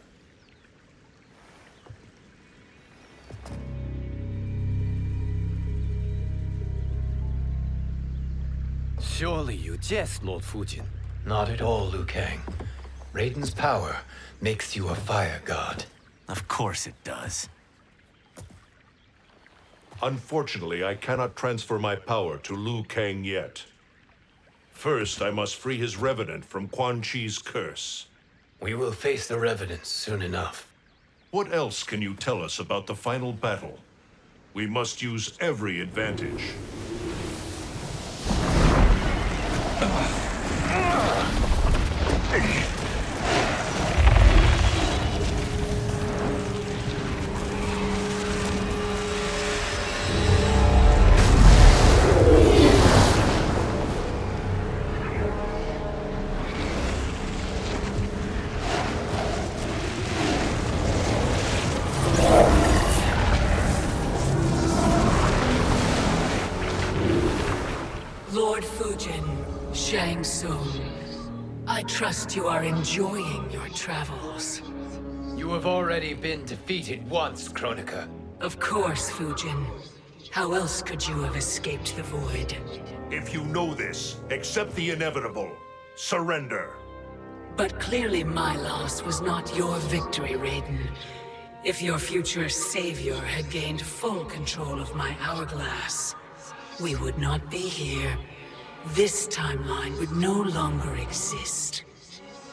Surely you jest, Lord Fujin. Not at all, Liu Kang. Raiden's power makes you a fire god. Of course it does. Unfortunately, I cannot transfer my power to Liu Kang yet. First, I must free his revenant from Quan Chi's curse. We will face the revenants soon enough. What else can you tell us about the final battle? We must use every advantage. Lord Fujin, Shang Tsung, I trust you are enjoying your travels. You have already been defeated once, Kronika. Of course, Fujin. How else could you have escaped the void? If you know this, accept the inevitable. Surrender. But clearly my loss was not your victory, Raiden. If your future savior had gained full control of my hourglass, we would not be here. This timeline would no longer exist.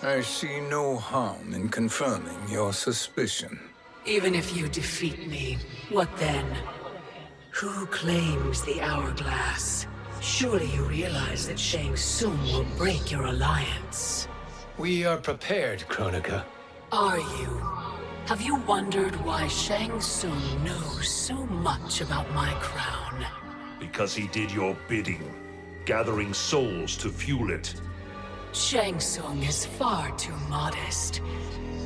I see no harm in confirming your suspicion. Even if you defeat me, what then? Who claims the hourglass? Surely you realize that Shang Tsung will break your alliance. We are prepared, Kronika. Are you? Have you wondered why Shang Tsung knows so much about my crown? Because he did your bidding, gathering souls to fuel it. Shang Tsung is far too modest.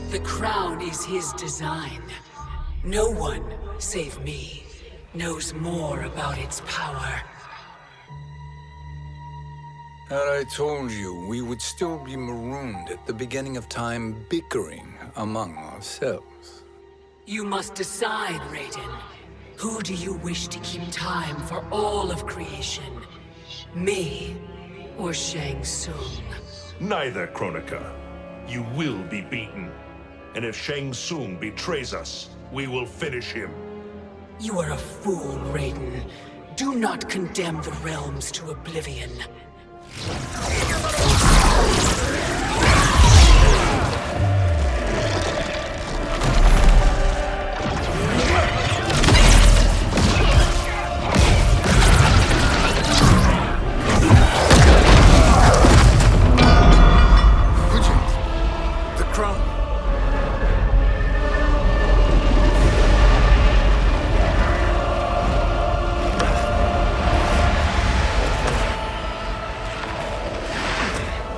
The crown is his design. No one, save me, knows more about its power. Had I told you, we would still be marooned at the beginning of time, bickering among ourselves. You must decide, Raiden. Who do you wish to keep time for all of creation? Me or Shang Tsung? Neither, Kronika. You will be beaten. And if Shang Tsung betrays us, we will finish him. You are a fool, Raiden. Do not condemn the realms to oblivion. The crown.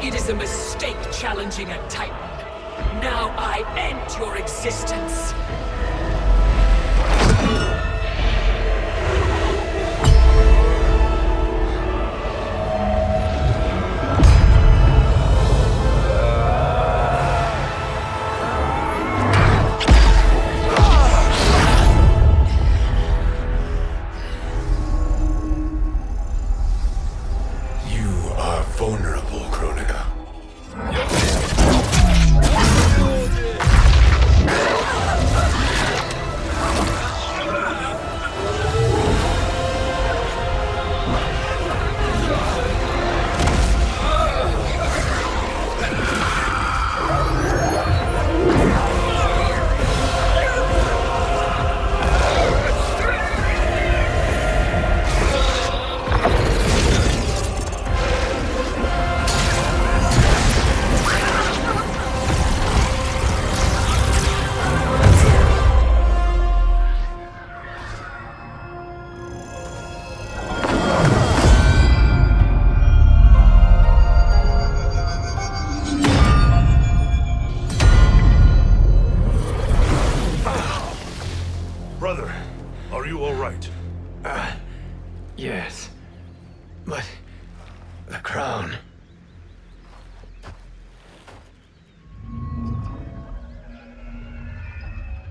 It is a mistake challenging a Titan. Now I end your existence. You are vulnerable, Kronika. Brother, are you all right? Yes. But the crown.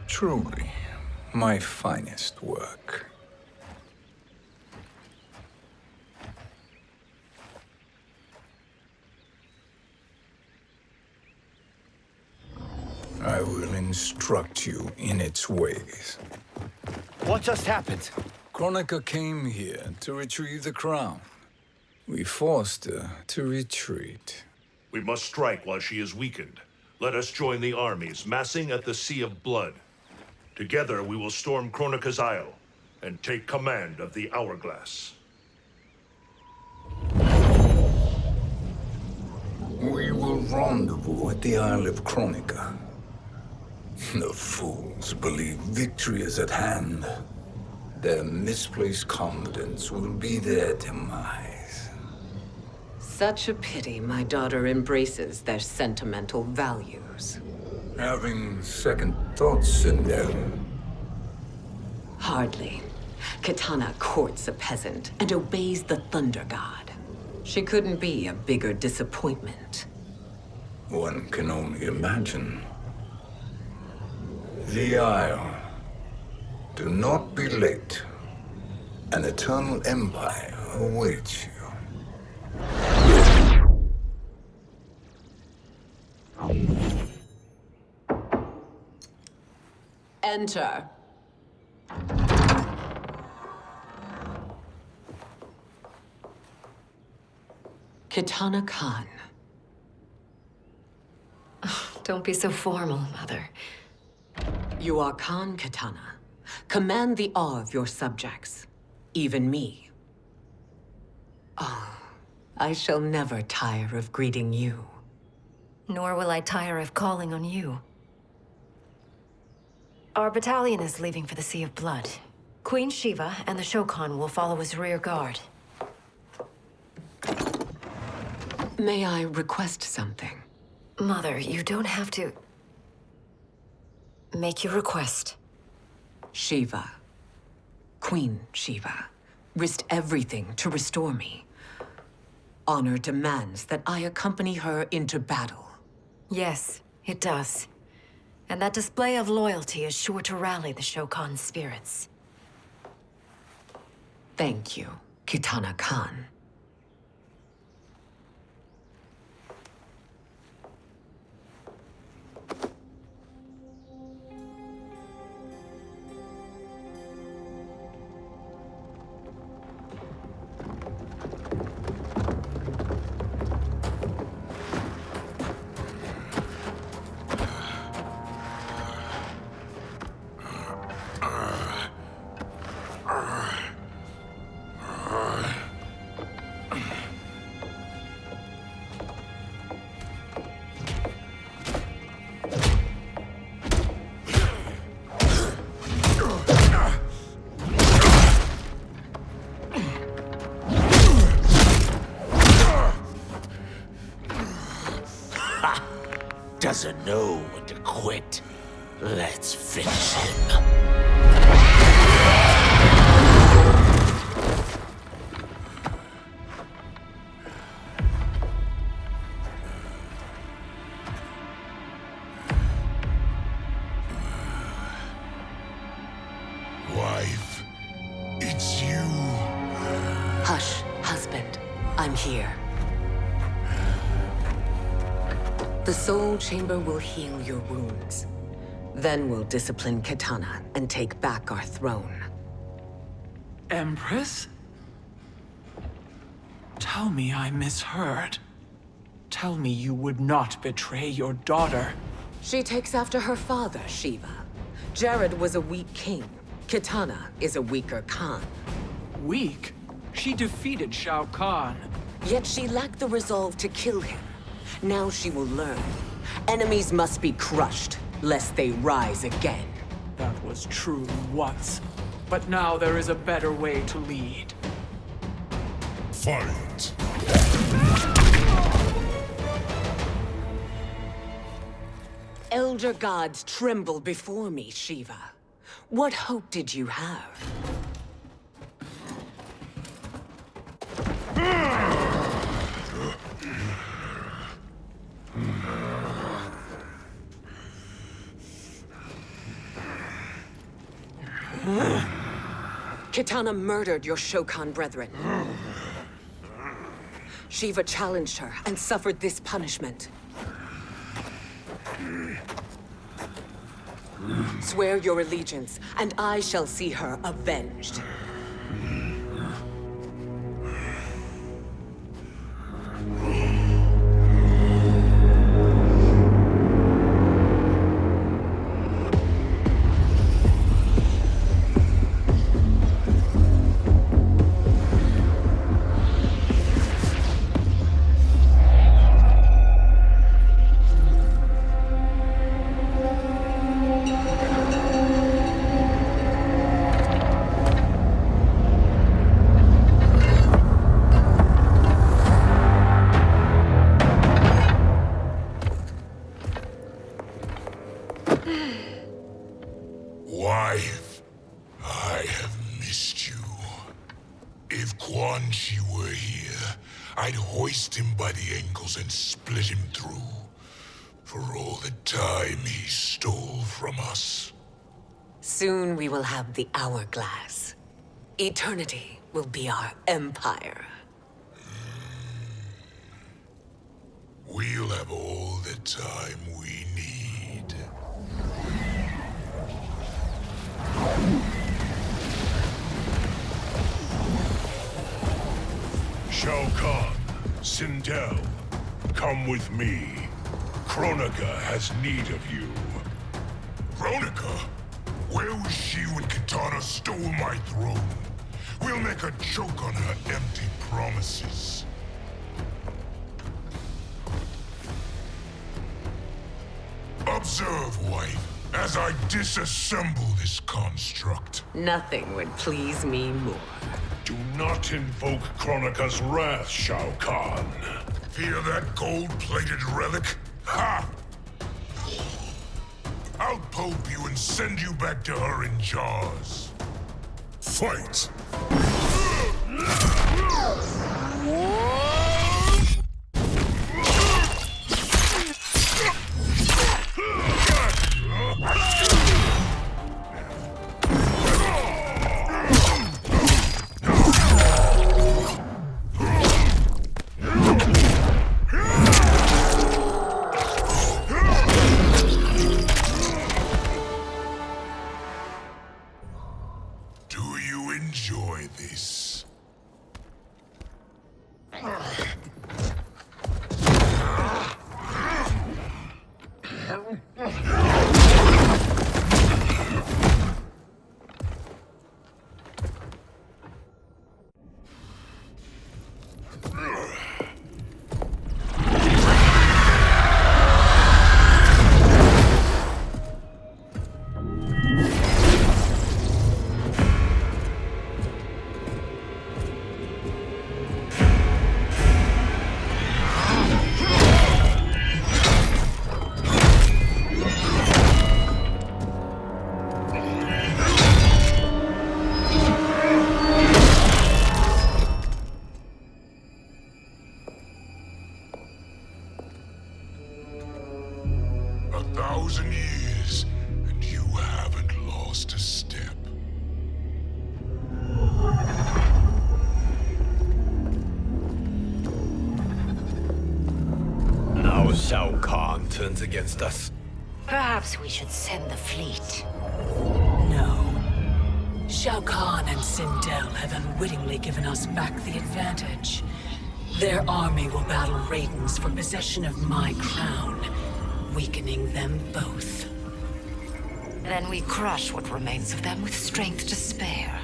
Truly, my finest work. I will instruct you in its ways. What just happened? Kronika came here to retrieve the crown. We forced her to retreat. We must strike while she is weakened. Let us join the armies, massing at the Sea of Blood. Together we will storm Kronika's Isle and take command of the Hourglass. We will rendezvous at the Isle of Kronika. The fools believe victory is at hand. Their misplaced confidence will be their demise. Such a pity my daughter embraces their sentimental values. Having second thoughts in them. Hardly. Kitana courts a peasant and obeys the Thunder God. She couldn't be a bigger disappointment. One can only imagine. The Isle. Do not be late. An eternal empire awaits you. Enter. Kitana Khan. Don't be so formal, Mother. You are Khan Kitana. Command the awe of your subjects, even me. Oh, I shall never tire of greeting you. Nor will I tire of calling on you. Our battalion is leaving for the Sea of Blood. Queen Shiva and the Shokan will follow as rear guard. May I request something? Mother, you don't have to... make your request. Shiva. Queen Shiva. Risked everything to restore me. Honor demands that I accompany her into battle. Yes, it does. And that display of loyalty is sure to rally the Shokan's spirits. Thank you, Kitana Khan. Doesn't know when to quit. Let's finish him. Wife, it's you. Hush, husband. I'm here. The Soul Chamber will heal your wounds. Then we'll discipline Kitana and take back our throne. Empress? Tell me I misheard. Tell me you would not betray your daughter. She takes after her father, Shiva. Jared was a weak king. Kitana is a weaker Khan. Weak? She defeated Shao Kahn. Yet she lacked the resolve to kill him. Now she will learn. Enemies must be crushed, lest they rise again. That was true once. But now there is a better way to lead. Fight! Elder gods tremble before me, Shiva. What hope did you have? Kitana murdered your Shokan brethren. Shiva challenged her and suffered this punishment. Swear your allegiance, and I shall see her avenged. Wife, I have missed you. If Quan Chi were here, I'd hoist him by the ankles and split him through. For all the time he stole from us. Soon we will have the hourglass. Eternity will be our empire. We'll have all the time we need. Shao Kahn, Sindel, come with me. Kronika has need of you. Kronika? Where was she when Kitana stole my throne? We'll make a joke on her empty promises. Observe, wife, as I disassemble this construct. Nothing would please me more. Do not invoke Kronika's wrath, Shao Kahn. Fear that gold-plated relic? Ha! I'll pulp you and send you back to her in jars. Fight! this. Shao Kahn turns against us. Perhaps we should send the fleet. No. Shao Kahn and Sindel have unwittingly given us back the advantage. Their army will battle Raidens for possession of my crown, weakening them both. Then we crush what remains of them with strength to spare.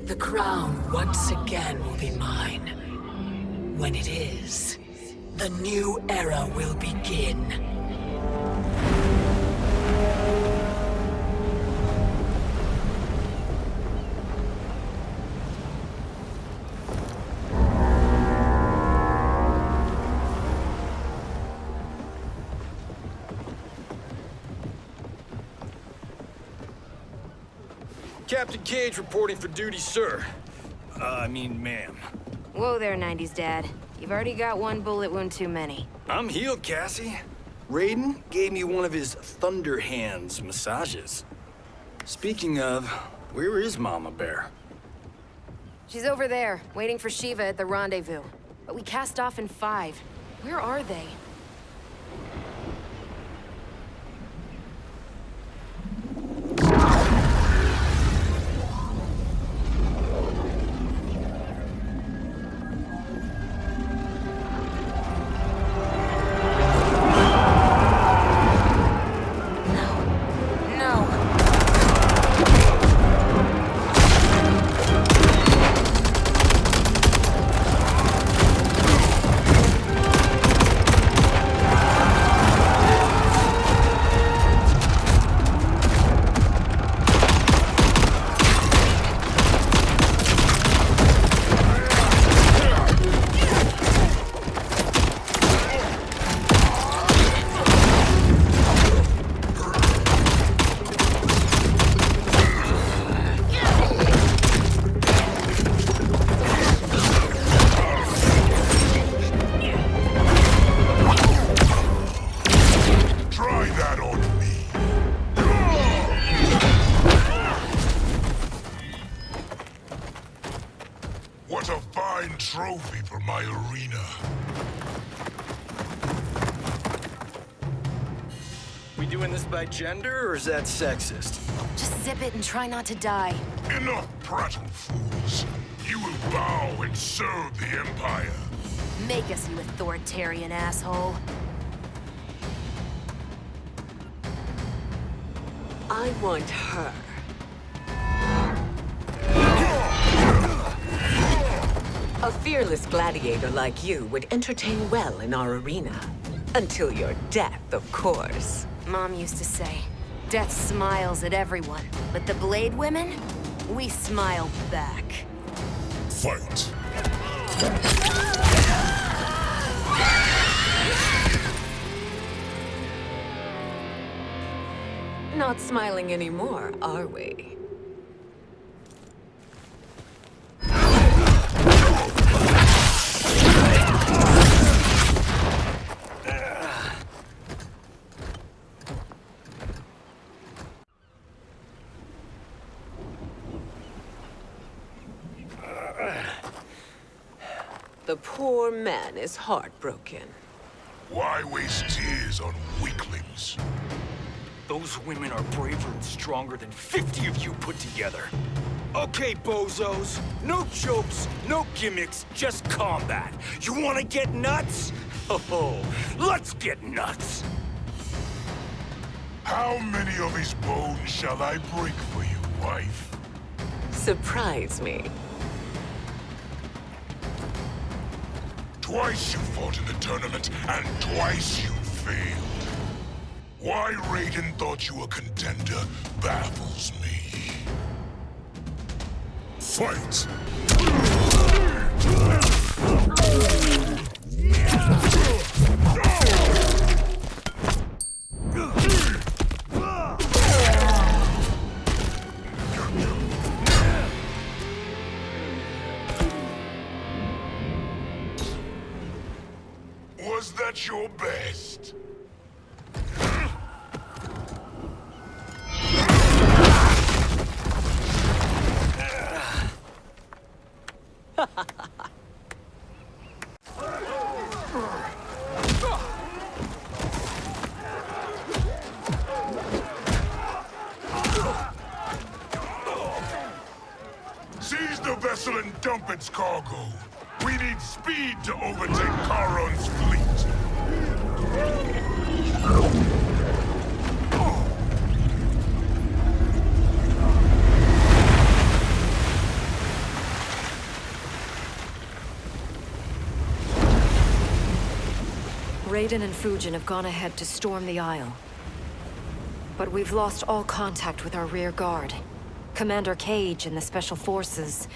The crown once again will be mine. When it is, the new era will begin. Captain Cage reporting for duty, sir. I mean, ma'am. Whoa there, 90s dad. You've already got one bullet wound too many. I'm healed, Cassie. Raiden gave me one of his Thunder Hands massages. Speaking of, where is Mama Bear? She's over there, waiting for Shiva at the rendezvous. But we cast off in 5. Where are they? What a fine trophy for my arena. We doing this by gender, or is that sexist? Just zip it and try not to die. Enough prattle, fools. You will bow and serve the Empire. Make us, you authoritarian asshole. I want her. A fearless gladiator like you would entertain well in our arena. Until your death, of course. Mom used to say, death smiles at everyone, but the Blade women, we smile back. Fight. Not smiling anymore, are we? The poor man is heartbroken. Why waste tears on weaklings? Those women are braver and stronger than 50 of you put together. Okay, bozos. No jokes, no gimmicks, just combat. You wanna get nuts? Oh, let's get nuts! How many of his bones shall I break for you, wife? Surprise me. Twice you fought in the tournament, and twice you failed. Why Raiden thought you a contender baffles me. Fight! Was that your best? Seize the vessel and dump its cargo. We need speed to overtake Charon's fleet. Raiden and Fujin have gone ahead to storm the Isle. But we've lost all contact with our rear guard. Commander Cage and the Special Forces,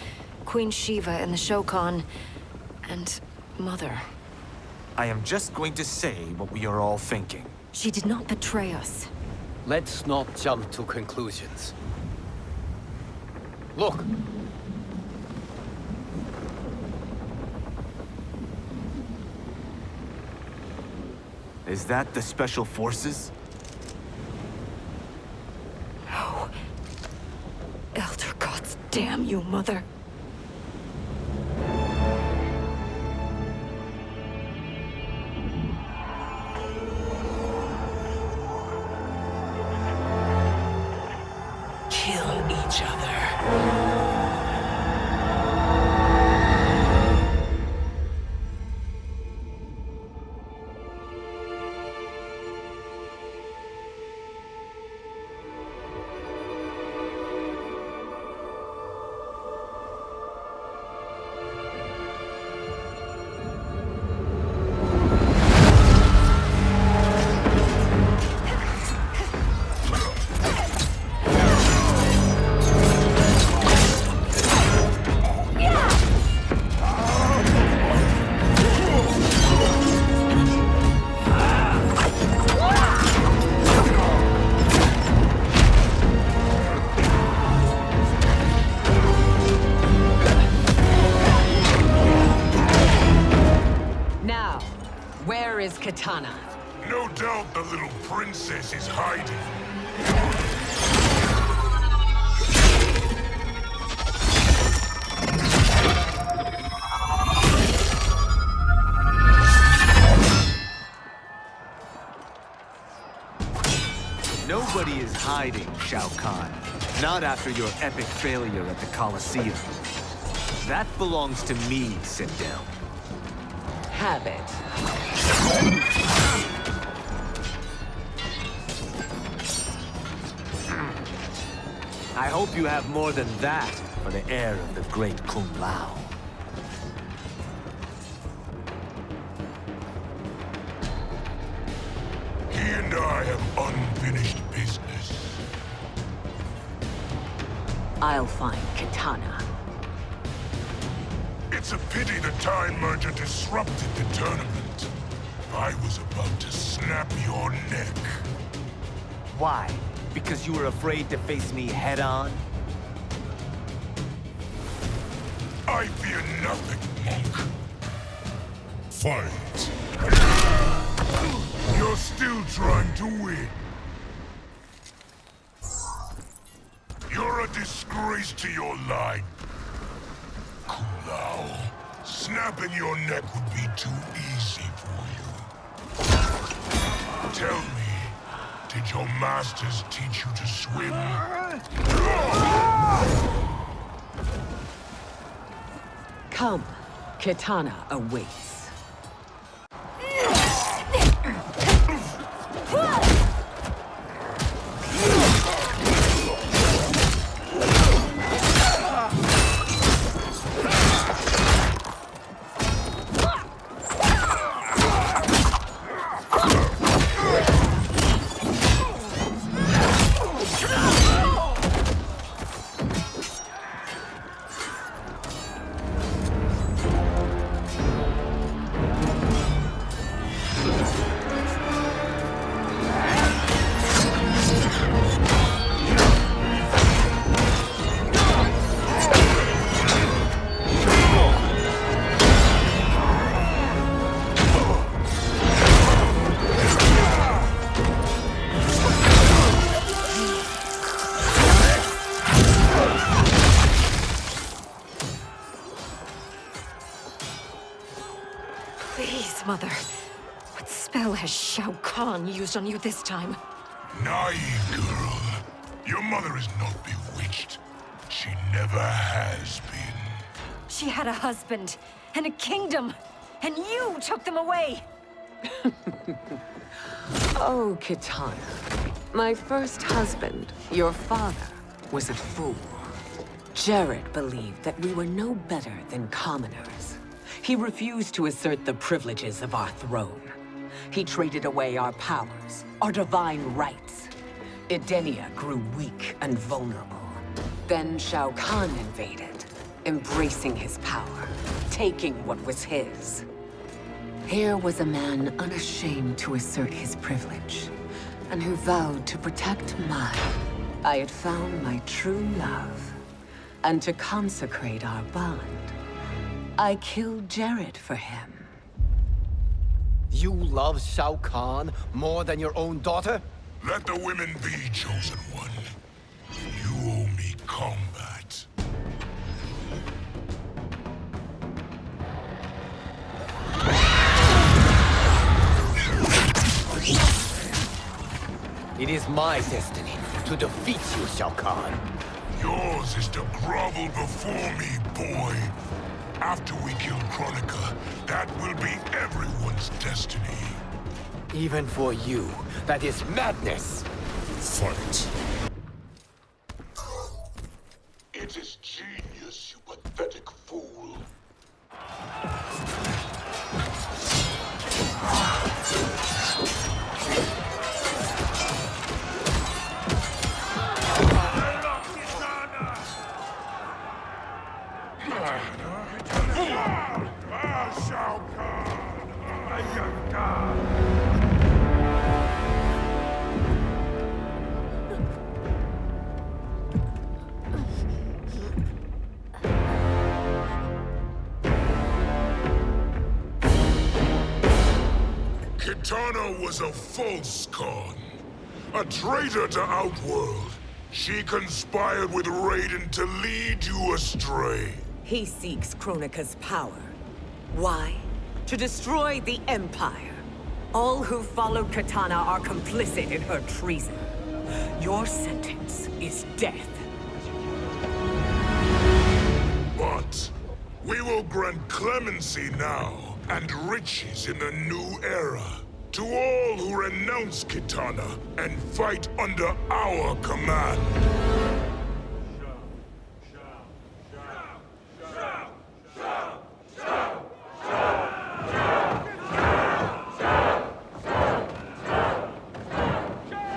Queen Shiva and the Shokan, and Mother. I am just going to say what we are all thinking. She did not betray us. Let's not jump to conclusions. Look! Is that the Special Forces? No. Elder gods, damn you, Mother. Kill each other. Katana. No doubt the little princess is hiding. Nobody is hiding, Shao Kahn. Not after your epic failure at the Colosseum. That belongs to me, sit down. Have it. I hope you have more than that for the heir of the great Kung Lao. He and I have unfinished business. I'll find Katana. It's a pity the Time Merger disrupted the tournament. I was about to snap your neck. Why? Because you were afraid to face me head-on? I fear nothing, monk. Fight. You're still trying to win. You're a disgrace to your line. Kung Lao, snapping your neck would be too easy for you. Tell me, did your masters teach you to swim? Kitana awaits. Please, Mother. What spell has Shao Kahn used on you this time? Naive girl. Your mother is not bewitched. She never has been. She had a husband and a kingdom, and you took them away! Oh, Kitana. My first husband, your father, was a fool. Jared believed that we were no better than commoners. He refused to assert the privileges of our throne. He traded away our powers, our divine rights. Edenia grew weak and vulnerable. Then Shao Kahn invaded, embracing his power, taking what was his. Here was a man unashamed to assert his privilege, and who vowed to protect mine. I had found my true love, and to consecrate our bond, I killed Jared for him. You love Shao Kahn more than your own daughter? Let the women be, chosen one. You owe me combat. It is my destiny to defeat you, Shao Kahn. Yours is to grovel before me, boy. After we kill Kronika, that will be everyone's destiny. Even for you, that is madness. Fight. It is genius, you pathetic fool. Kitana was a false Khan, a traitor to Outworld. She conspired with Raiden to lead you astray. He seeks Kronika's power. Why? To destroy the Empire. All who followed Kitana are complicit in her treason. Your sentence is death. But we will grant clemency now and riches in the new era to all who renounce Kitana and fight under our command.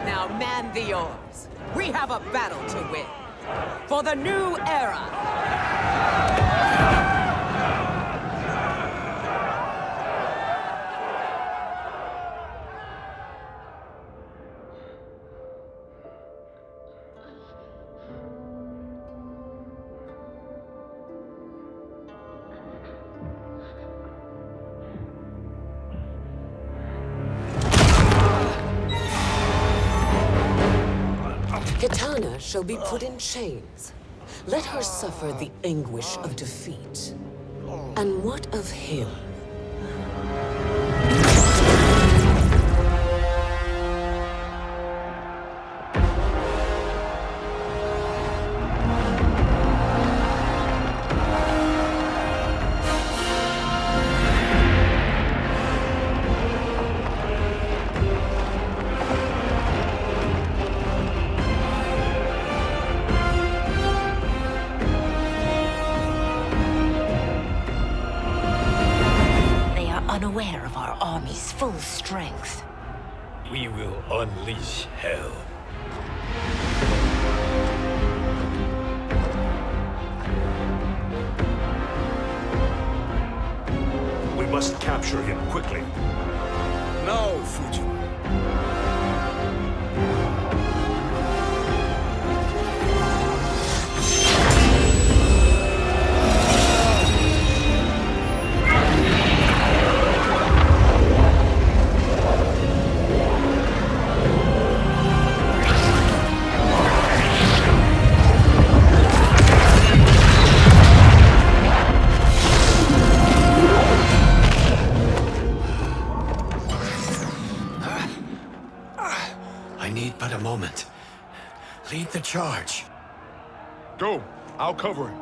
Now man the oars. We have a battle to win. For the new era. Kitana shall be put in chains. Let her suffer the anguish of defeat. And what of him? full strength. We will unleash hell. We must capture him quickly. No, Fujin. I need but a moment. Lead the charge. Go. I'll cover him.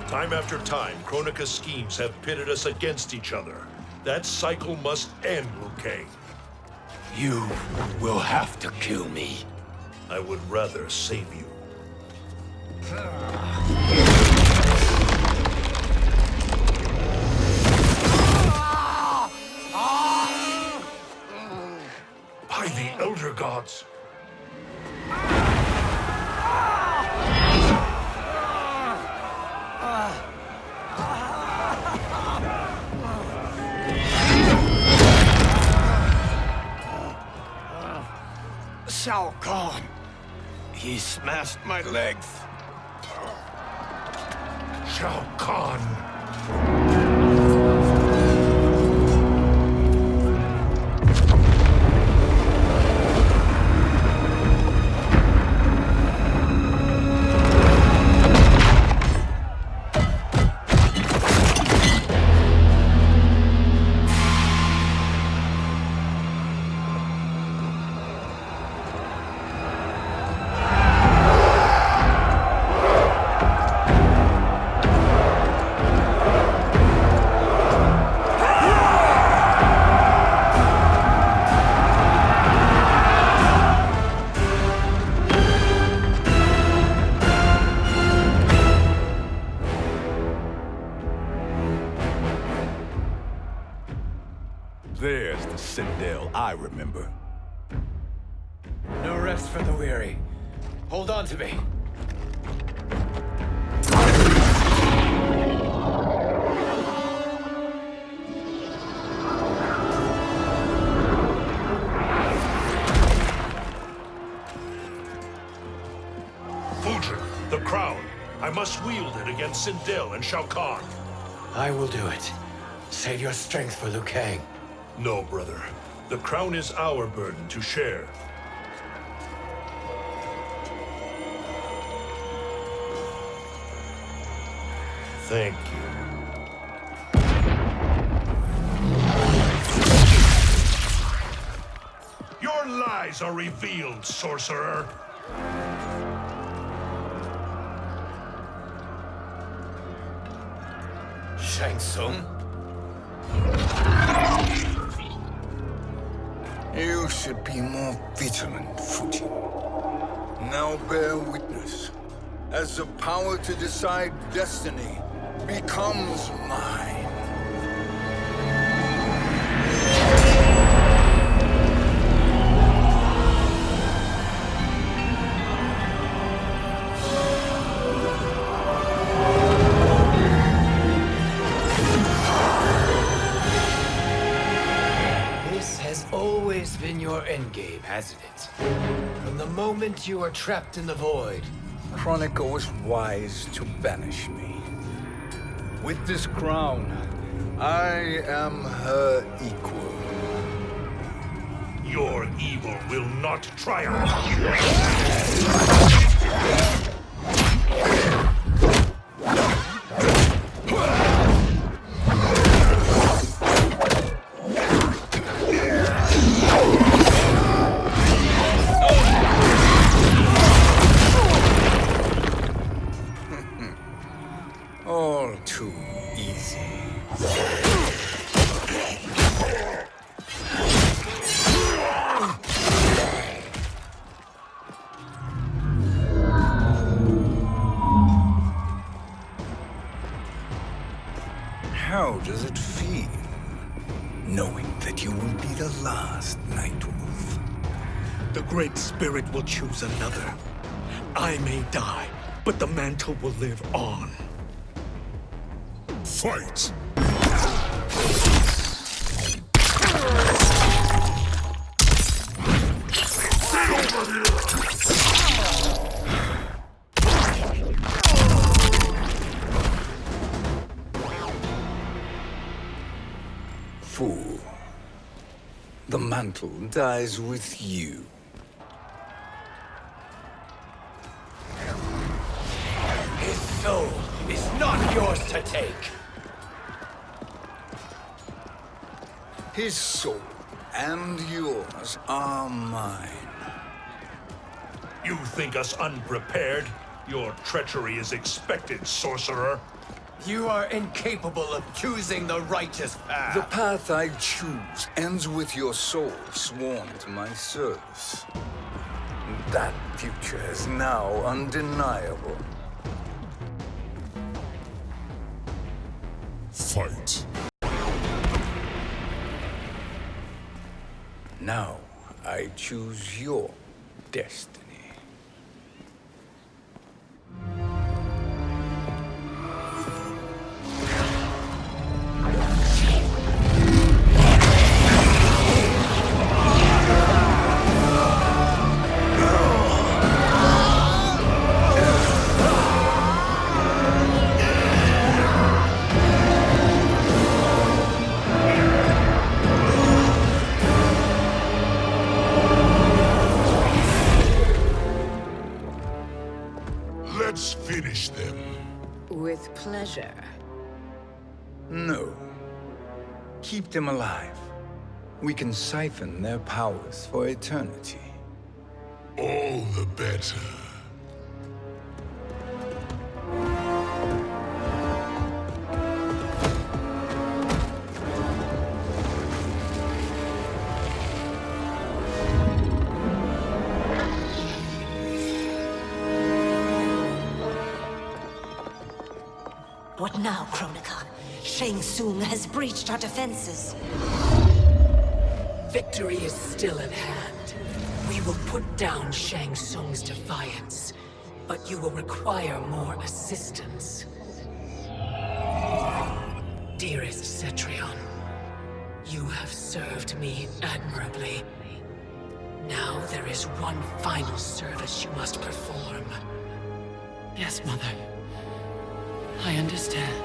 Time after time, Kronika's schemes have pitted us against each other. That cycle must end, Liu Kang. You will have to kill me. I would rather save you. By the Elder Gods! Shao Kahn! He smashed my legs. Shao Kahn! There's the Citadel I remember. No rest for the weary. Hold on to me. Fujin, the crown. I must wield it against Sindel and Shao Kahn. I will do it. Save your strength for Liu Kang. No, brother. The crown is our burden to share. Thank you. Your lies are revealed, sorcerer. Shang Tsung? You should be more vigilant, Fujin. Now bear witness, as the power to decide destiny becomes mine. This has always been your endgame, hasn't it? From the moment you were trapped in the void. Kronika was wise to banish me. With this crown, I am her equal. Your evil will not triumph. All too easy. How does it feel, knowing that you will be the last Nightwolf? The Great Spirit will choose another. I may die, but the mantle will live on. Fight! Fool. The mantle dies with you. His soul is not yours to take. His soul and yours are mine. You think us unprepared? Your treachery is expected, sorcerer. You are incapable of choosing the righteous path. The path I choose ends with your soul sworn to my service. That future is now undeniable. Fight. Now I choose your destiny. Let's finish them. With pleasure. No. Keep them alive. We can siphon their powers for eternity. All the better. What now, Kronika? Shang Tsung has breached our defenses. Victory is still at hand. We will put down Shang Tsung's defiance, but you will require more assistance. Dearest Cetrion, you have served me admirably. Now there is one final service you must perform. Yes, Mother. I understand.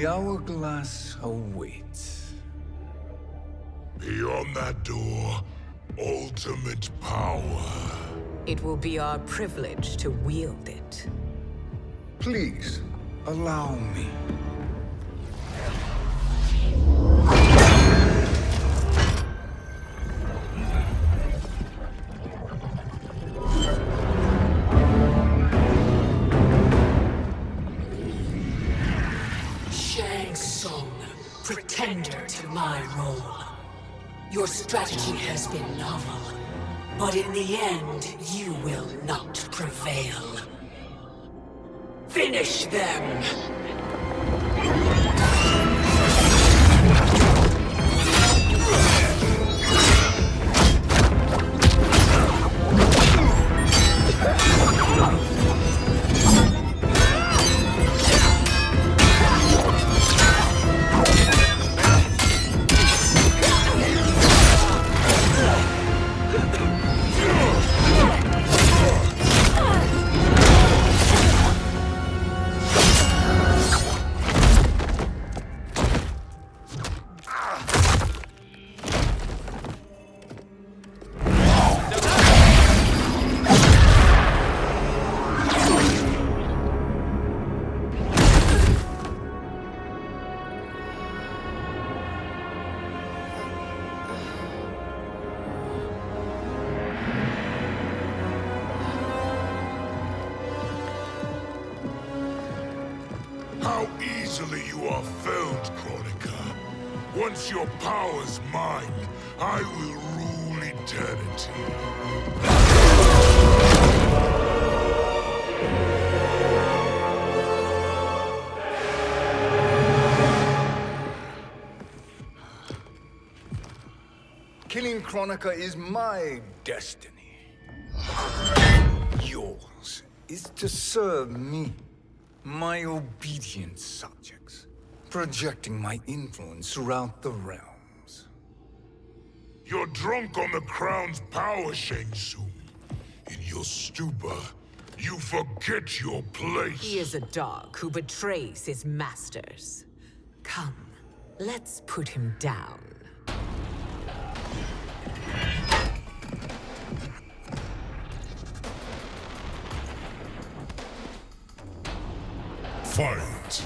The hourglass awaits. Beyond that door, ultimate power. It will be our privilege to wield it. Please, allow me. Shang Tsung, pretender to my role. Your strategy has been novel, but in the end, you will not prevail. Finish them! How easily you are felled, Kronika. Once your power's mine, I will rule eternity. Killing Kronika is my destiny. Yours is to serve me, my obedient subjects, projecting my influence throughout the realms. You're drunk on the crown's power, Shang Tsung. In your stupor, you forget your place. He is a dog who betrays his masters. Come, let's put him down. Fight!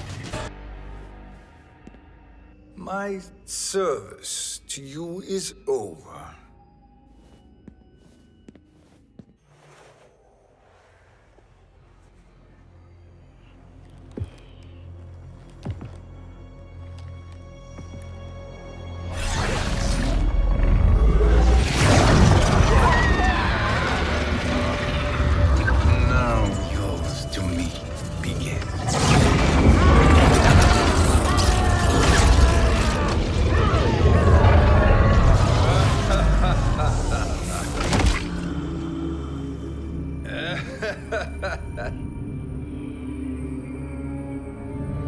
My service to you is over. Now yours to me begins.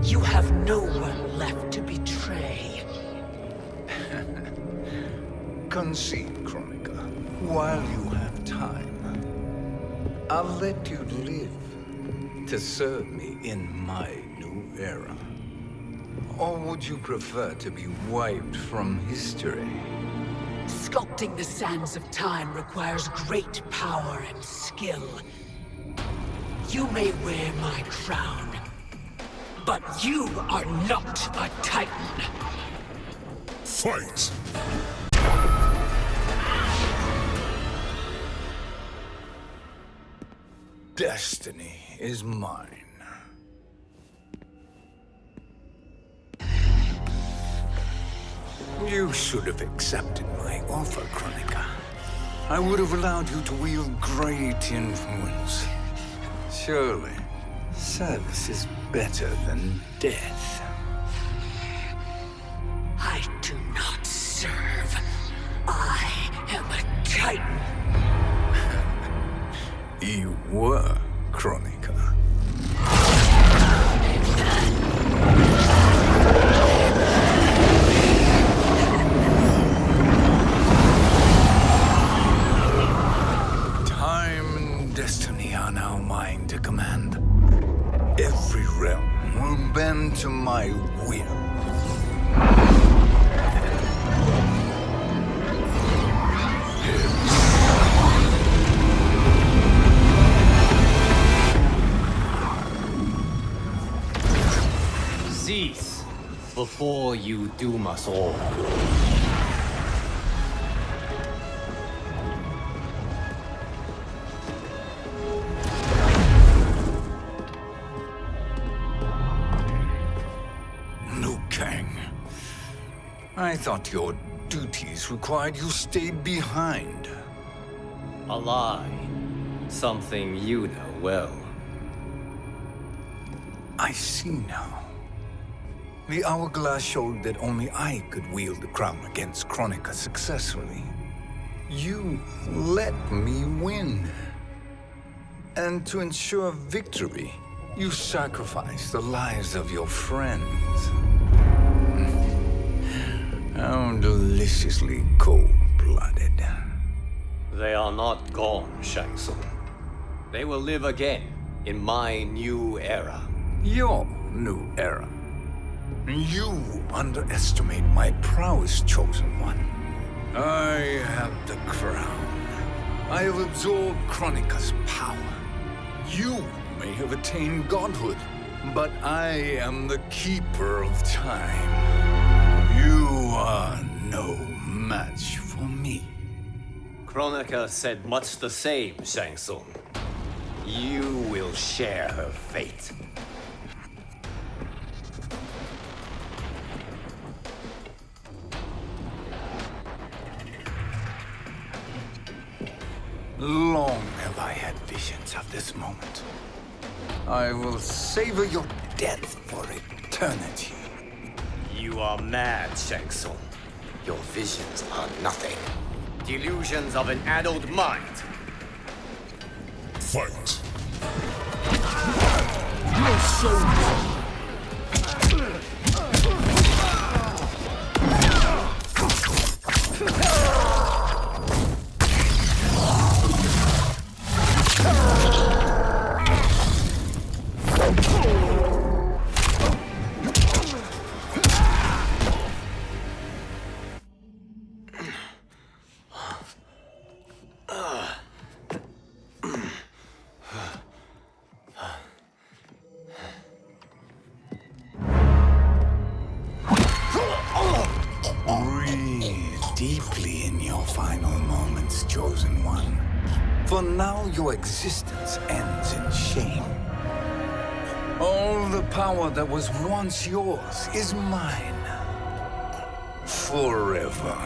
You have no one left to betray. Concede, Kronika, while you have time. I'll let you live to serve me in my new era. Or would you prefer to be wiped from history? Sculpting the sands of time requires great power and skill. You may wear my crown, but you are not a Titan. Fight! Destiny is mine. You should have accepted my offer, Kronika. I would have allowed you to wield great influence. Surely, service is better than death. I do not serve. I am a Titan. You were, Kronika. Time and destiny are now mine to command. Every realm will bend to my before you doom us all. Liu Kang, I thought your duties required you stayed behind. A lie. Something you know well. I see now. The hourglass showed that only I could wield the crown against Kronika successfully. You let me win. And to ensure victory, you sacrificed the lives of your friends. How deliciously cold-blooded. They are not gone, Shang Tsung. They will live again in my new era. Your new era. You underestimate my prowess, Chosen One. I have the crown. I have absorbed Kronika's power. You may have attained godhood, but I am the keeper of time. You are no match for me. Kronika said much the same, Shang Tsung. You will share her fate. Long have I had visions of this moment. I will savor your death for eternity. You are mad, Shang Tsung. Your visions are nothing. Delusions of an addled mind. Fight. You're so wrong. Deeply in your final moments, Chosen One. For now, your existence ends in shame. All the power that was once yours is mine. Forever.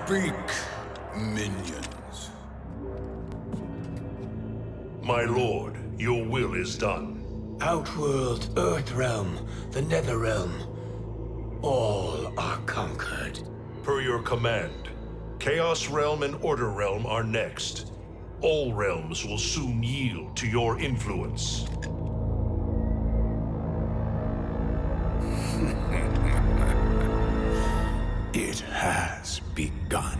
Speak, minions. My lord, your will is done. Outworld, Earthrealm, the Netherrealm. All are conquered. Per your command, Chaos Realm and Order Realm are next. All realms will soon yield to your influence. It has begun.